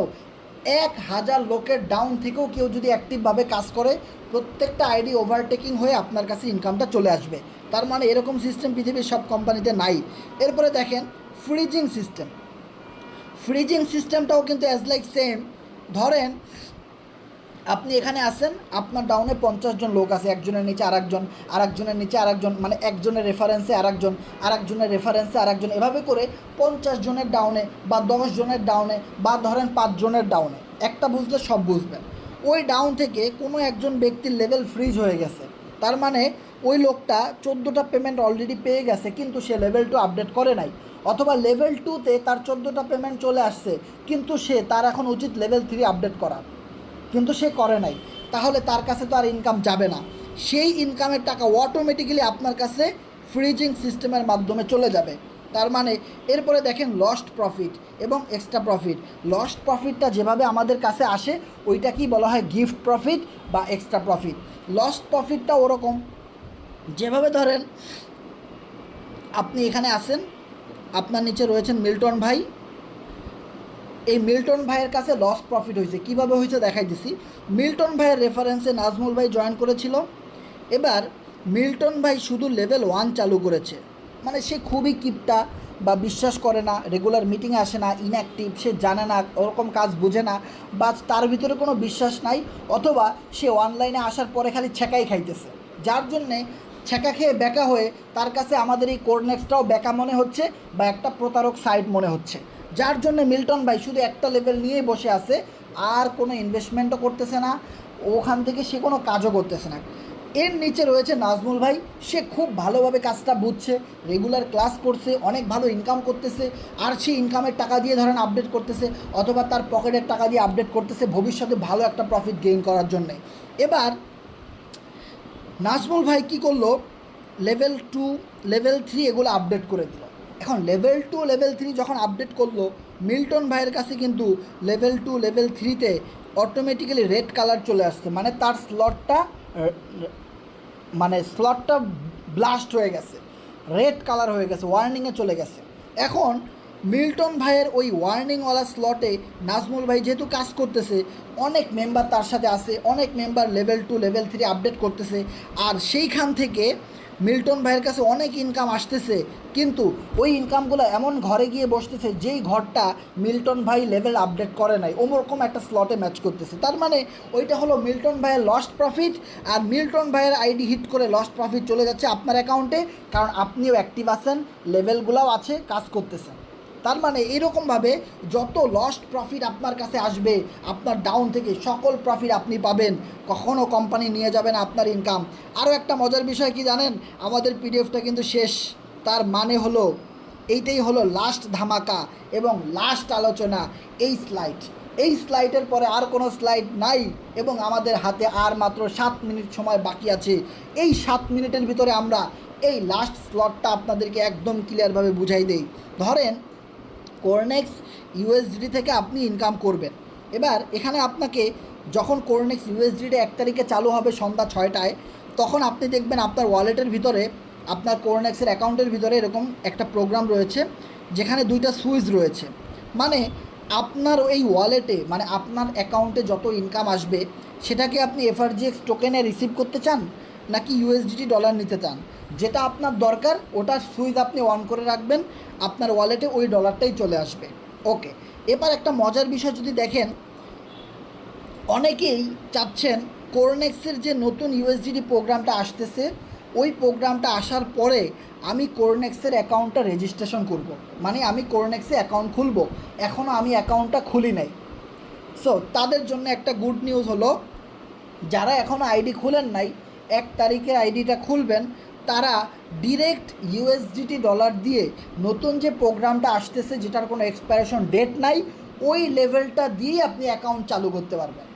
1000 লোকের ডাউন থেকেও কেউ যদি অ্যাক্টিভভাবে কাজ করে, প্রত্যেকটা আইডি ওভারটেকিং হয়ে আপনার কাছে ইনকামটা চলে আসবে। তার মানে এরকম সিস্টেম পৃথিবীর সব কোম্পানিতে নাই। এরপরে দেখেন ফ্রিজিং সিস্টেম। ফ্রিজিং সিস্টেমটাও কিন্তু অ্যাজ লাইক সেম। ধরেন আপনি এখানে আসেন, আপনার ডাউনে 50 জন লোক আছে, একজনের নিচে আরেকজন, আরেকজনের নিচে আরেকজন, মানে একজনের রেফারেন্সে আরেকজন, আরেকজনের রেফারেন্সে আরেকজন, এভাবে করে 50 জনের ডাউনে বা 10 জনের ডাউনে বা ধরেন 5 জনের ডাউনে, একটা বুঝলে সব বুঝবেন। ওই ডাউন থেকে কোনো একজন ব্যক্তির লেভেল ফ্রিজ হয়ে গেছে, তার মানে ওই লোকটা 14টা পেমেন্ট অলরেডি পেয়ে গেছে কিন্তু সে লেভেল 2 আপডেট করে নাই, অথবা লেভেল 2তে তার 14টা পেমেন্ট চলে আসছে কিন্তু তার এখন উচিত লেভেল 3 আপডেট করা, কিন্তু সে করে নাই, তাহলে তার কাছে তো আর ইনকাম যাবে না। সেই ইনকামের টাকা অটোমেটিক্যালি আপনার কাছে ফ্রিজিং সিস্টেমের মাধ্যমে চলে যাবে। তার মানে এরপরে দেখেন লস্ট প্রফিট এবং এক্সট্রা প্রফিট। লস্ট প্রফিটটা যেভাবে আমাদের কাছে আসে ওইটা কি বলা হয় গিফট প্রফিট বা এক্সট্রা প্রফিট। লস্ট প্রফিটটা ওরকম, যেভাবে ধরেন আপনি এখানে আসেন, আপনার নিচে রয়েছেন মিল্টন ভাই, এই মিল্টন ভাইয়ের কাছে লস প্রফিট হয়েছে। কীভাবে হয়েছে দেখাই দিছি। মিল্টন ভাইয়ের রেফারেন্সে নাজমুল ভাই জয়েন করেছিল, এবার মিল্টন ভাই শুধু লেভেল 1 চালু করেছে, মানে সে খুবই কিপটা বা বিশ্বাস করে না, রেগুলার মিটিংয়ে আসে না, ইনঅ্যাক্টিভ, সে জানে না, ওরকম কাজ বোঝে না, বা তার ভিতরে কোনো বিশ্বাস নাই, অথবা সে অনলাইনে আসার পরে খালি ছেঁকাই খাইতেছে, যার জন্যে ছেঁকা খেয়ে বেকা হয়ে তার কাছে আমাদের এই কোরনেক্সটাও বেকা মনে হচ্ছে বা একটা প্রতারক সাইট মনে হচ্ছে, যার জন্য মিল্টন ভাই শুধু একটা লেভেল নিয়েই বসে আছে, আর কোনো ইনভেস্টমেন্টও করতেছে না, ওখান থেকে সে কোনো কাজও করতেছে না। এর নিচে রয়েছে নাজমুল ভাই, সে খুব ভালোভাবে কাজটা বুঝছে, রেগুলার ক্লাস করছে, অনেক ভালো ইনকাম করতেছে, আর সে ইনকামের টাকা দিয়ে ধরেন আপডেট করতেছে, অথবা তার পকেটের টাকা দিয়ে আপডেট করতেছে ভবিষ্যতে ভালো একটা প্রফিট গেইন করার জন্যে। এবার নাজমুল ভাই কী করলো, লেভেল 2 লেভেল 3 এগুলো আপডেট করে দিল। এখন লেভেল 2 লেভেল 3 যখন আপডেট করলো, মিল্টন ভাইয়ের কাছে কিন্তু লেভেল 2 লেভেল 3তে অটোমেটিক্যালি রেড কালার চলে আসছে, মানে তার স্লটটা ব্লাস্ট হয়ে গেছে, রেড কালার হয়ে গেছে, ওয়ার্নিংয়ে চলে গেছে। এখন মিল্টন ভাইয়ের ওই ওয়ার্নিংওয়ালা স্লটে নাজমুল ভাই যেহেতু কাজ করতেছে, অনেক মেম্বার তার সাথে আছে, অনেক মেম্বার লেভেল 2 লেভেল 3 আপডেট করতেছে, আর সেইখান থেকে মিল্টন ভাইয়ের কাছে অনেক ইনকাম আসতেছে, কিন্তু ওই ইনকামগুলো এমন ঘরে গিয়ে বসতেছে যেই ঘরটা মিল্টন ভাই লেভেল আপডেট করে নাই, ওরকম একটা স্লটে ম্যাচ করতেছে। তার মানে ওইটা হলো মিল্টন ভাইয়ের লস্ট প্রফিট, আর মিল্টন ভাইয়ের আইডি হিট করে লস্ট প্রফিট চলে যাচ্ছে আপনার অ্যাকাউন্টে, কারণ আপনিও অ্যাক্টিভ আছেন, লেভেলগুলোও আছে, কাজ করতেছেন। তার মানে এরকমভাবে যত লস্ট প্রফিট আপনার কাছে আসবে, আপনার ডাউন থেকে সকল প্রফিট আপনি পাবেন, কখনও কোম্পানি নিয়ে যাবে না আপনার ইনকাম। আরও একটা মজার বিষয় কি জানেন, আমাদের পিডিএফটা কিন্তু শেষ, তার মানে হলো এইটাই হলো লাস্ট ধামাকা এবং লাস্ট আলোচনা। এই স্লাইডের পরে আর কোনো স্লাইড নাই, এবং আমাদের হাতে আর মাত্র 7 মিনিট সময় বাকি আছে। এই 7 মিনিটের ভিতরে আমরা এই লাস্ট স্লটটা আপনাদেরকে একদম ক্লিয়ারভাবে বুঝাই দেই। ধরেন কোরনেক্স ইউএসডিটি থেকে আপনি ইনকাম করবেন। এবার এখানে আপনাকে যখন কোরনেক্স ইউএসডিটি 1 তারিখে চালু হবে সন্ধ্যা 6টায়, তখন আপনি দেখবেন আপনার ওয়ালেটের ভিতরে, আপনার কোরনেক্সের অ্যাকাউন্টের ভিতরে এরকম একটা প্রোগ্রাম রয়েছে যেখানে 2টা সুইচ রয়েছে। মানে আপনার এই ওয়ালেটে, মানে আপনার অ্যাকাউন্টে যত ইনকাম আসবে সেটাকে আপনি এফআরজিএক্স টোকেনে রিসিভ করতে চান নাকি ইউএসডিটি ডলার নিতে চান, যেটা আপনার দরকার ওটার সুইচ আপনি অন করে রাখবেন, আপনার ওয়ালেটে ওই ডলারটাই চলে আসবে। ওকে, এবার একটা মজার বিষয় যদি দেখেন, অনেকেই চাচ্ছেন কোরনেক্সের যে নতুন ইউএসডিটি প্রোগ্রামটা আসতেছে, ওই প্রোগ্রামটা আসার পরে আমি কোরনেক্সের অ্যাকাউন্টটা রেজিস্ট্রেশন করব, মানে আমি কোরনেক্সে অ্যাকাউন্ট খুলব, এখনও আমি অ্যাকাউন্টটা খুলি নাই। সো তাদের জন্য একটা গুড নিউজ হলো, যারা এখনও আইডি খুলেন নাই, 1 তারিখে আইডিটা খুলবেন, তারা ডিরেক্ট ইউএসডিটি ডলার দিয়ে নতুন যে প্রোগ্রামটা আসতেছে যেটার কোনো এক্সপায়ারেশন ডেট নাই, ওই লেভেলটা দিয়েই আপনি অ্যাকাউন্ট চালু করতে পারবেন।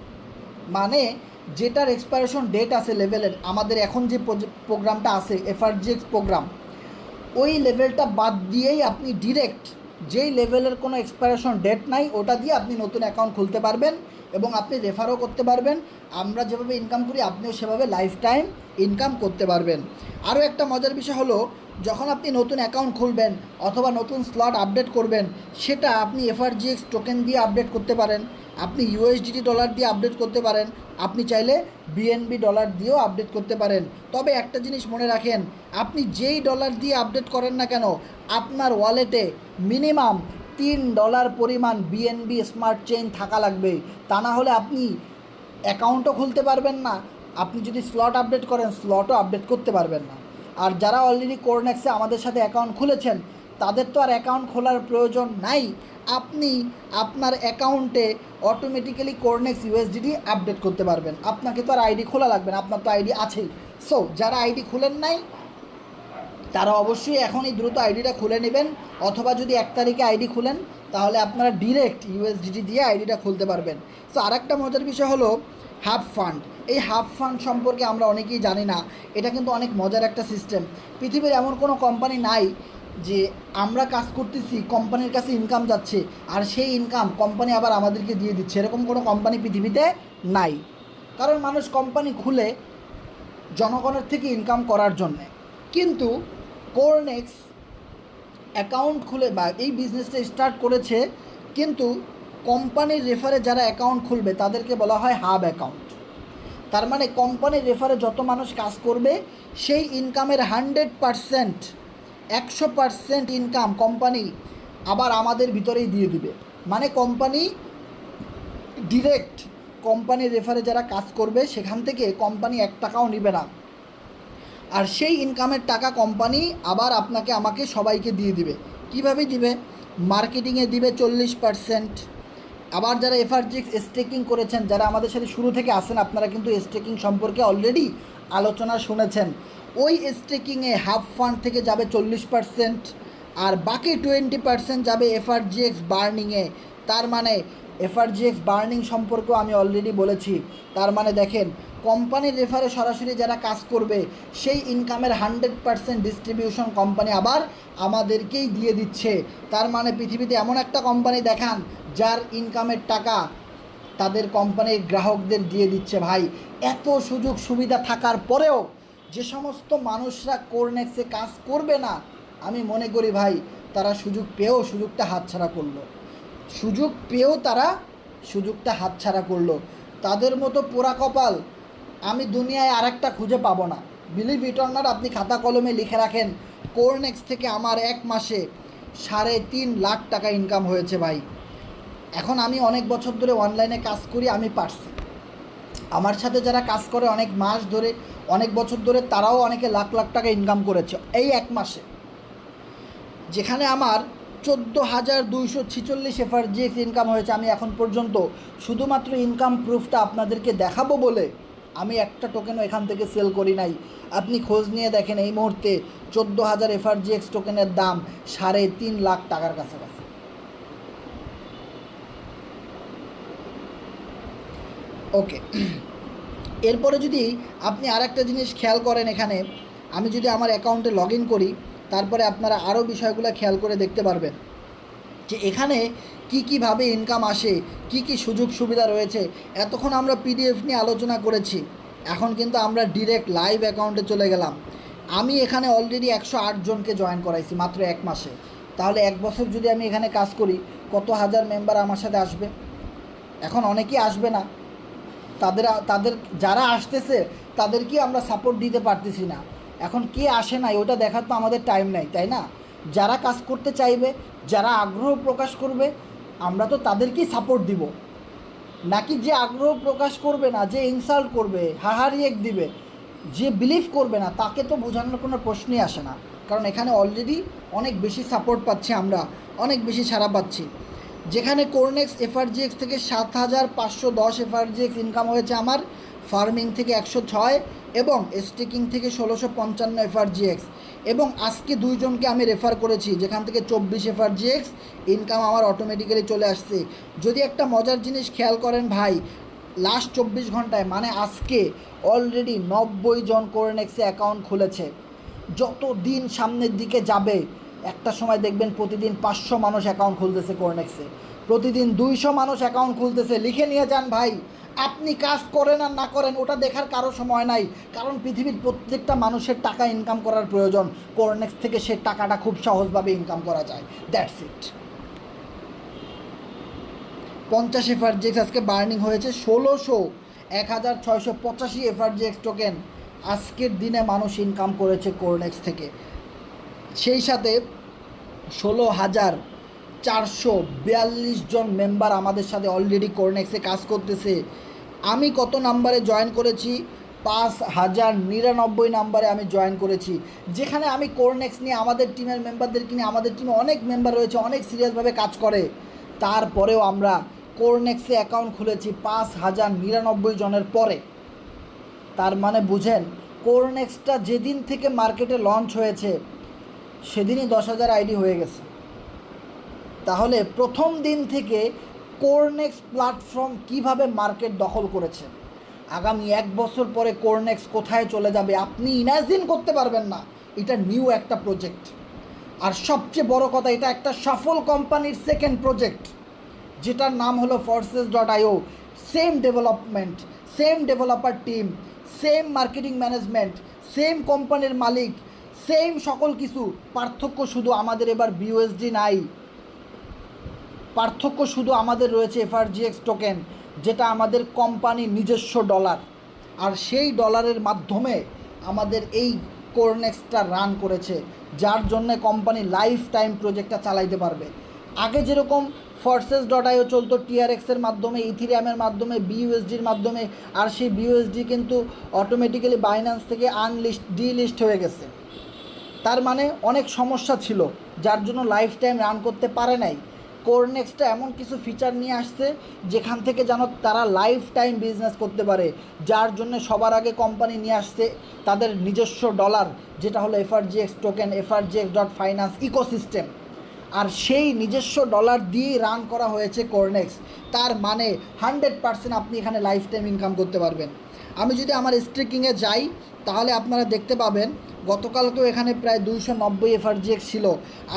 মানে যেটার এক্সপায়ারেশন ডেট আছে লেভেলের, আমাদের এখন যে প্রোগ্রামটা আছে এফআরজিএক্স প্রোগ্রাম, ওই লেভেলটা বাদ দিয়েই আপনি ডিরেক্ট যেই লেভেলের কোনো এক্সপায়ারেশন ডেট নাই ওটা দিয়ে আপনি নতুন অ্যাকাউন্ট খুলতে পারবেন, এবং আপনি রেফারও করতে পারবেন। আমরা যেভাবে ইনকাম করি আপনিও সেভাবে লাইফ টাইম ইনকাম করতে পারবেন। আরও একটা মজার বিষয় হলো, যখন আপনি নতুন অ্যাকাউন্ট খুলবেন অথবা নতুন স্লট আপডেট করবেন, সেটা আপনি এফআরজিএক্স টোকেন দিয়ে আপডেট করতে পারেন, আপনি ইউএসডিটি ডলার দিয়ে আপডেট করতে পারেন, আপনি চাইলে বিএনবি ডলার দিয়েও আপডেট করতে পারেন। তবে একটা জিনিস মনে রাখেন, আপনি যেই ডলার দিয়ে আপডেট করেন না কেন, আপনার ওয়ালেটে মিনিমাম $3 পরিমাণ বিএনবি স্মার্ট চেইন থাকা লাগবে, তা না হলে আপনি অ্যাকাউন্টও খুলতে পারবেন না, আপনি যদি স্লট আপডেট করেন স্লটও আপডেট করতে পারবেন না। আর যারা অলরেডি কোরনেক্সে আমাদের সাথে অ্যাকাউন্ট খুলেছেন, তাদের তো আর অ্যাকাউন্ট খোলার প্রয়োজন নাই, আপনি আপনার অ্যাকাউন্টে অটোমেটিক্যালি কোরনেক্স ইউএসডিটি আপডেট করতে পারবেন, আপনাকে তো আর আইডি খোলা লাগবে না, আপনার তো আইডি আছেই। সো যারা আইডি খুলেন নাই তারা অবশ্যই এখনই দ্রুত আইডিটা খুলে নেবেন, অথবা যদি 1 তারিখে আইডি খুলেন তাহলে আপনারা ডিরেক্ট ইউএসডিটি দিয়ে আইডিটা খুলতে পারবেন। সো আরেকটা মজার বিষয় হলো হাব ফান্ড। এই হাব ফান্ড সম্পর্কে আমরা অনেকেই জানি না, এটা কিন্তু অনেক মজার একটা সিস্টেম। পৃথিবীর এমন কোনো কোম্পানি নাই যে আমরা কাজ করতেছি, কোম্পানির কাছে ইনকাম যাচ্ছে আর সেই ইনকাম কোম্পানি আবার আমাদেরকে দিয়ে দিচ্ছে, এরকম কোনো কোম্পানি পৃথিবীতে নাই। কারণ মানুষ কোম্পানি খুলে জনগণের থেকে ইনকাম করার জন্যে, কিন্তু কোরনেক্স অ্যাকাউন্ট খুলে বা এই বিজনেসটা স্টার্ট করেছে, কিন্তু কোম্পানির রেফারে যারা অ্যাকাউন্ট খুলবে তাদেরকে বলা হয় হাব অ্যাকাউন্ট। তার মানে কোম্পানির রেফারে যত মানুষ কাজ করবে সেই ইনকামের 100%, 100% ইনকাম কোম্পানি আবার আমাদের ভিতরেই দিয়ে দিবে। মানে কোম্পানি ডিরেক্ট কোম্পানির রেফারে যারা কাজ করবে সেখান থেকে কোম্পানি 1 টাকাও নেবে না, আর সেই ইনকামের টাকা কোম্পানি আবার আপনাকে আমাকে সবাইকে দিয়ে দিবে। কিভাবে দিবে? মার্কেটিংয়ে দিবে 40%। আবার যারা এফআরজিএক্স স্টেকিং করেছেন, যারা আমাদের সাথে শুরু থেকে আসেন, আপনারা কিন্তু স্টেকিং সম্পর্কে অলরেডি আলোচনা শুনেছেন। ওই স্টেকিংয়ে হাব ফান্ড থেকে যাবে 40%, আর বাকি 20% যাবে এফআরজিএক্স বার্নিংয়ে। তার মানে এফআরজিএক্স বার্নিং সম্পর্কেও আমি অলরেডি বলেছি। তার মানে দেখেন, কোম্পানির রেফারে সরাসরি যারা কাজ করবে সেই ইনকামের 100% ডিস্ট্রিবিউশন কোম্পানি আবার আমাদেরকেই দিয়ে দিচ্ছে। তার মানে পৃথিবীতে এমন একটা কোম্পানি দেখান যার ইনকামের টাকা তাদের কোম্পানির গ্রাহকদের দিয়ে দিচ্ছে। ভাই, এত সুযোগ সুবিধা থাকার পরেও যে সমস্ত মানুষরা কোরনেক্সে কাজ করবে না, আমি মনে করি ভাই তারা সুযোগ পেয়েও সুযোগটা হাতছাড়া করলো। সুযোগ পেয়েও তারা সুযোগটা হাতছাড়া করলো। তাদের মতো পোড়া কপাল আমি দুনিয়ায় আরেকটা খুঁজে পাবো না। বিলিভ ইট অর নট, আপনি খাতা কলমে লিখে রাখেন, কোরনেক্স থেকে আমার 1 মাসে 3.5 লাখ টাকা ইনকাম হয়েছে ভাই। এখন আমি অনেক বছর ধরে অনলাইনে কাজ করি, আমি পারছি। আমার সাথে যারা কাজ করে অনেক মাস ধরে, অনেক বছর ধরে, তারাও অনেকে লাখ লাখ টাকা ইনকাম করেছে এই 1 মাসে। যেখানে আমার 14,246 এফআরজিএক্স ইনকাম হয়েছে, আমি এখন পর্যন্ত শুধুমাত্র ইনকাম প্রুফটা আপনাদেরকে দেখাবো বলে আমি একটা টোকেনও এখান থেকে সেল করি নাই। আপনি খোঁজ নিয়ে দেখেন, এই মুহূর্তে 14,000 এফআরজিএক্স টোকেনের দাম 3.5 লাখ টাকার কাছাকাছি। ওকে, এরপরে যদি আপনি আরেকটা জিনিস খেয়াল করেন, এখানে আমি যদি আমার অ্যাকাউন্টে লগ ইন করি, তারপরে আপনারা আরও বিষয়গুলো খেয়াল করে দেখতে পারবেন যে এখানে কীভাবে ইনকাম আসে, কি সুযোগ সুবিধা রয়েছে। এতক্ষণ আমরা পিডিএফ নিয়ে আলোচনা করেছি, এখন কিন্তু আমরা ডিরেক্ট লাইভ অ্যাকাউন্টে চলে গেলাম। আমি এখানে অলরেডি 108 জনকে জয়েন করাইছি মাত্র 1 মাসে। তাহলে 1 বছর যদি আমি এখানে কাজ করি, কত হাজার মেম্বার আমার সাথে আসবে? এখন অনেকেই আসবে না, তাদের যারা আসতেছে তাদেরকে আমরা সাপোর্ট দিতে পারতেছি না। এখন কে আসে নাই ওটা দেখার তো আমাদের টাইম নেই, তাই না? যারা কাজ করতে চাইবে, যারা আগ্রহ প্রকাশ করবে, আমরা তো তাদেরকেই সাপোর্ট দিব, নাকি যে আগ্রহ প্রকাশ করবে না, যে ইনসাল্ট করবে, হাহারিয়েক দিবে, যে বিলিভ করবে না, তাকে তো বোঝানোর কোনো প্রশ্নই আসে না। কারণ এখানে অলরেডি অনেক বেশি সাপোর্ট পাচ্ছি, আমরা অনেক বেশি সাড়া পাচ্ছি। যেখানে কোরনেক্স এফআরজিএক্স থেকে 7,510 এফআরজিএক্স ইনকাম হয়েছে আমার, ফার্মিং থেকে 106 এবং স্টেকিং থেকে 1655 এফআরজিএক্স, এবং আজকে 2 জনকে আমি রেফার করেছি, যেখান থেকে 24 এফআরজিএক্স ইনকাম আমার অটোমেটিক্যালি চলে আসছে। যদি একটা মজার জিনিস খেয়াল করেন ভাই, লাস্ট 24 ঘন্টায় মানে আজকে অলরেডি 90 জন কোরনেক্সে অ্যাকাউন্ট খুলেছে। যত দিন সামনের দিকে যাবে, একটা সময় দেখবেন প্রতিদিন 500 মানুষ অ্যাকাউন্ট খুলতেছে কোরনেক্সে, প্রতিদিন 200 মানুষ অ্যাকাউন্ট খুলতেছে। লিখে নিয়ে যান ভাই, আপনি কাজ করেন আর না করেন ওটা দেখার কারো সময় নাই, কারণ পৃথিবীর প্রত্যেকটা মানুষের টাকা ইনকাম করার প্রয়োজন। কোরনেক্স থেকে সে টাকাটা খুব সহজভাবে ইনকাম করা যায়, দ্যাটস ইট। 50 এফআরজিএক্স আজকে বার্নিং হয়েছে, 1685 এফআরজিএক্স টোকেন আজকের দিনে মানুষ ইনকাম করেছে কোরনেক্স থেকে। সেই সাথে 16,442 জন মেম্বার আমাদের সাথে অলরেডি কোরনেক্সে কাজ করতেছে। আমি কত নাম্বারে জয়েন করেছি? 5,099 নাম্বারে আমি জয়েন করেছি। যেখানে আমি কোরনেক্স নিয়ে আমাদের টিমের মেম্বারদেরকে নিয়ে, আমাদের টিমে অনেক মেম্বার রয়েছে, অনেক সিরিয়াসভাবে কাজ করে, তারপরেও আমরা কোরনেক্সে অ্যাকাউন্ট খুলেছি 5,099 জনের পরে। তার মানে বুঝেন কোরনেক্সটা যেদিন থেকে মার্কেটে লঞ্চ হয়েছে সেদিনই 10,000 আইডি হয়ে গেছে। তাহলে প্রথম দিন থেকে কোরনেক্স প্ল্যাটফর্ম কিভাবে মার্কেট দখল করেছে, আগামী 1 বছর পরে কোরনেক্স কোথায় চলে যাবে আপনি ইমাজিন করতে পারবেন না। এটা নিউ একটা প্রজেক্ট, আর সবচেয়ে বড় কথা, এটা একটা সফল কোম্পানির সেকেন্ড প্রজেক্ট, যেটার নাম হলো Forces.io। Same development, same developer team, same marketing management, same কোম্পানির মালিক, সেম সকল কিছু। পার্থক্য শুধু আমাদের এবার বিউএসডি নাই, পার্থক্য শুধু আমাদের রয়েছে FRGX টোকেন, যেটা আমাদের কোম্পানির নিজস্ব ডলার, আর সেই ডলারের মাধ্যমে আমাদের এই কোরনেক্সটা রান করেছে, যার জন্য কোম্পানি লাইফ টাইম প্রজেক্টটা চালাইতে পারবে। আগে যেরকম Forces.io চলতো TRX-এর মাধ্যমে, ইথিরিয়ামের মাধ্যমে, বিইউএসডির মাধ্যমে, আর সেই বিইউএসডি কিন্তু অটোমেটিক্যালি বাইন্যান্স থেকে ডিলিস্ট হয়ে গেছে। তার মানে অনেক সমস্যা ছিল, যার জন্য লাইফ টাইম রান করতে পারে নাই। কোরনেক্সটা এমন কিছু ফিচার নিয়ে আসছে যেখান থেকে যেন তারা লাইফ টাইম বিজনেস করতে পারে, যার জন্য সবার আগে কোম্পানি নিয়ে আসছে তাদের নিজস্ব ডলার, যেটা হলো FRGX টোকেন, FRGX.finance ইকোসিস্টেম। আর সেই নিজস্ব ডলার দিয়েই রান করা হয়েছে কোরনেক্স। তার মানে 100% আপনি এখানে লাইফ টাইম ইনকাম করতে পারবেন। আমি যদি আমার স্ট্রিকিংয়ে যাই তাহলে আপনারা দেখতে পাবেন গতকালকেও এখানে প্রায় 290 FRGX ছিল,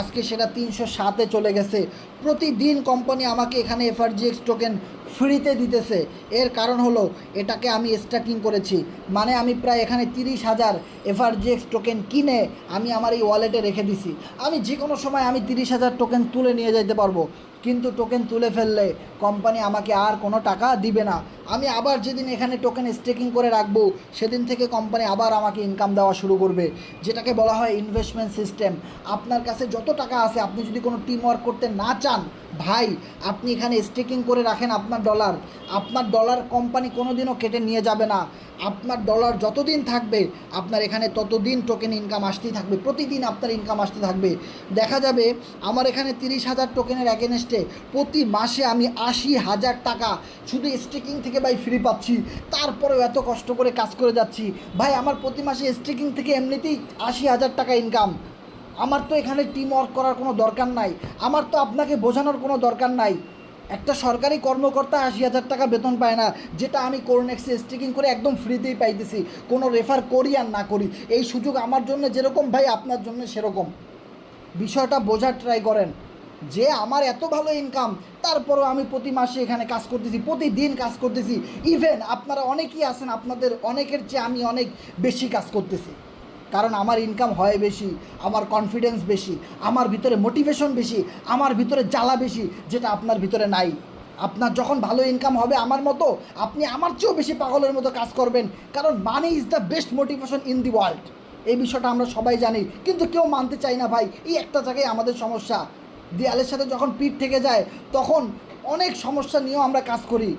আজকে সেটা 307-এ চলে গেছে। প্রতিদিন কোম্পানি আমাকে এখানে FRGX টোকেন ফ্রিতে দিতেছে। এর কারণ হলো এটাকে আমি স্ট্যাকিং করেছি, মানে আমি প্রায় এখানে 30,000 FRGX টোকেন কিনে আমি আমার এই ওয়ালেটে রেখে দিছি। আমি যে কোনো সময় আমি 30,000 টোকেন তুলে নিয়ে যেতে পারবো, কিন্তু টোকেন তুলে ফেললে কোম্পানি আমাকে আর কোনো টাকা দিবে না। আমি আবার যেদিন এখানে টোকেন স্টেকিং করে রাখবো সেদিন থেকে কোম্পানি আবার আমাকে ইনকাম দেওয়া শুরু করবে, যেটাকে বলা হয় ইনভেস্টমেন্ট সিস্টেম। আপনার কাছে যত টাকা আছে, আপনি যদি কোনো টিম ওয়ার্ক করতে না চান ভাই, আপনি এখানে স্টেকিং করে রাখেন আপনার ডলার কোম্পানি কোনো দিনও কেটে নিয়ে যাবে না। আপনার ডলার যতদিন থাকবে আপনার এখানে ততদিন টোকেন ইনকাম আসতেই থাকবে, প্রতিদিন আপনার ইনকাম আসতে থাকবে। দেখা যাবে আমার এখানে 30,000 টোকেনের অ্যাগেনস্টে প্রতি মাসে আমি 80,000 টাকা শুধু স্টেকিং থেকে ভাই ফ্রি পাচ্ছি। তারপরেও এত কষ্ট করে কাজ করে যাচ্ছি ভাই, আমার প্রতি মাসে স্টেকিং থেকে এমনিতেই 80,000 টাকা ইনকাম। আমার তো এখানে টিম ওয়ার্ক করার কোনো দরকার নাই, আমার তো আপনাকে বোঝানোর কোনো দরকার নাই। একটা সরকারি কর্মকর্তা 80,000 টাকা বেতন পায় না, যেটা আমি কোরনেক্সে স্টেকিং করে একদম ফ্রিতেই পাইতেছি, কোনো রেফার করি আর না করি। এই সুযোগ আমার জন্য যেরকম ভাই আপনার জন্য সেরকম। বিষয়টা বোঝার ট্রাই করেন যে আমার এত ভালো ইনকাম, তারপরেও আমি প্রতি মাসে এখানে কাজ করতেছি, প্রতিদিন কাজ করতেছি। ইভেন আপনারা অনেকেই আছেন, আপনাদের অনেকের চেয়ে আমি অনেক বেশি কাজ করতেছি, কারণ আমার ইনকাম হয় বেশি, আমার কনফিডেন্স বেশি, আমার ভিতরে মোটিভেশন বেশি, আমার ভিতরে জ্বালা বেশি, যেটা আপনার ভিতরে নাই। আপনার যখন ভালো ইনকাম হবে আমার মতো, আপনি আমার চেয়েও বেশি পাগলের মতো কাজ করবেন, কারণ money is the best motivation in the world. এই বিষয়টা আমরা সবাই জানি, কিন্তু কেউ মানতে চাই না ভাই। এই একটা জায়গায় আমাদের সমস্যা, দেয়ালের সাথে যখন পিঠ থেকে যায় তখন অনেক সমস্যা নিয়েও আমরা কাজ করি।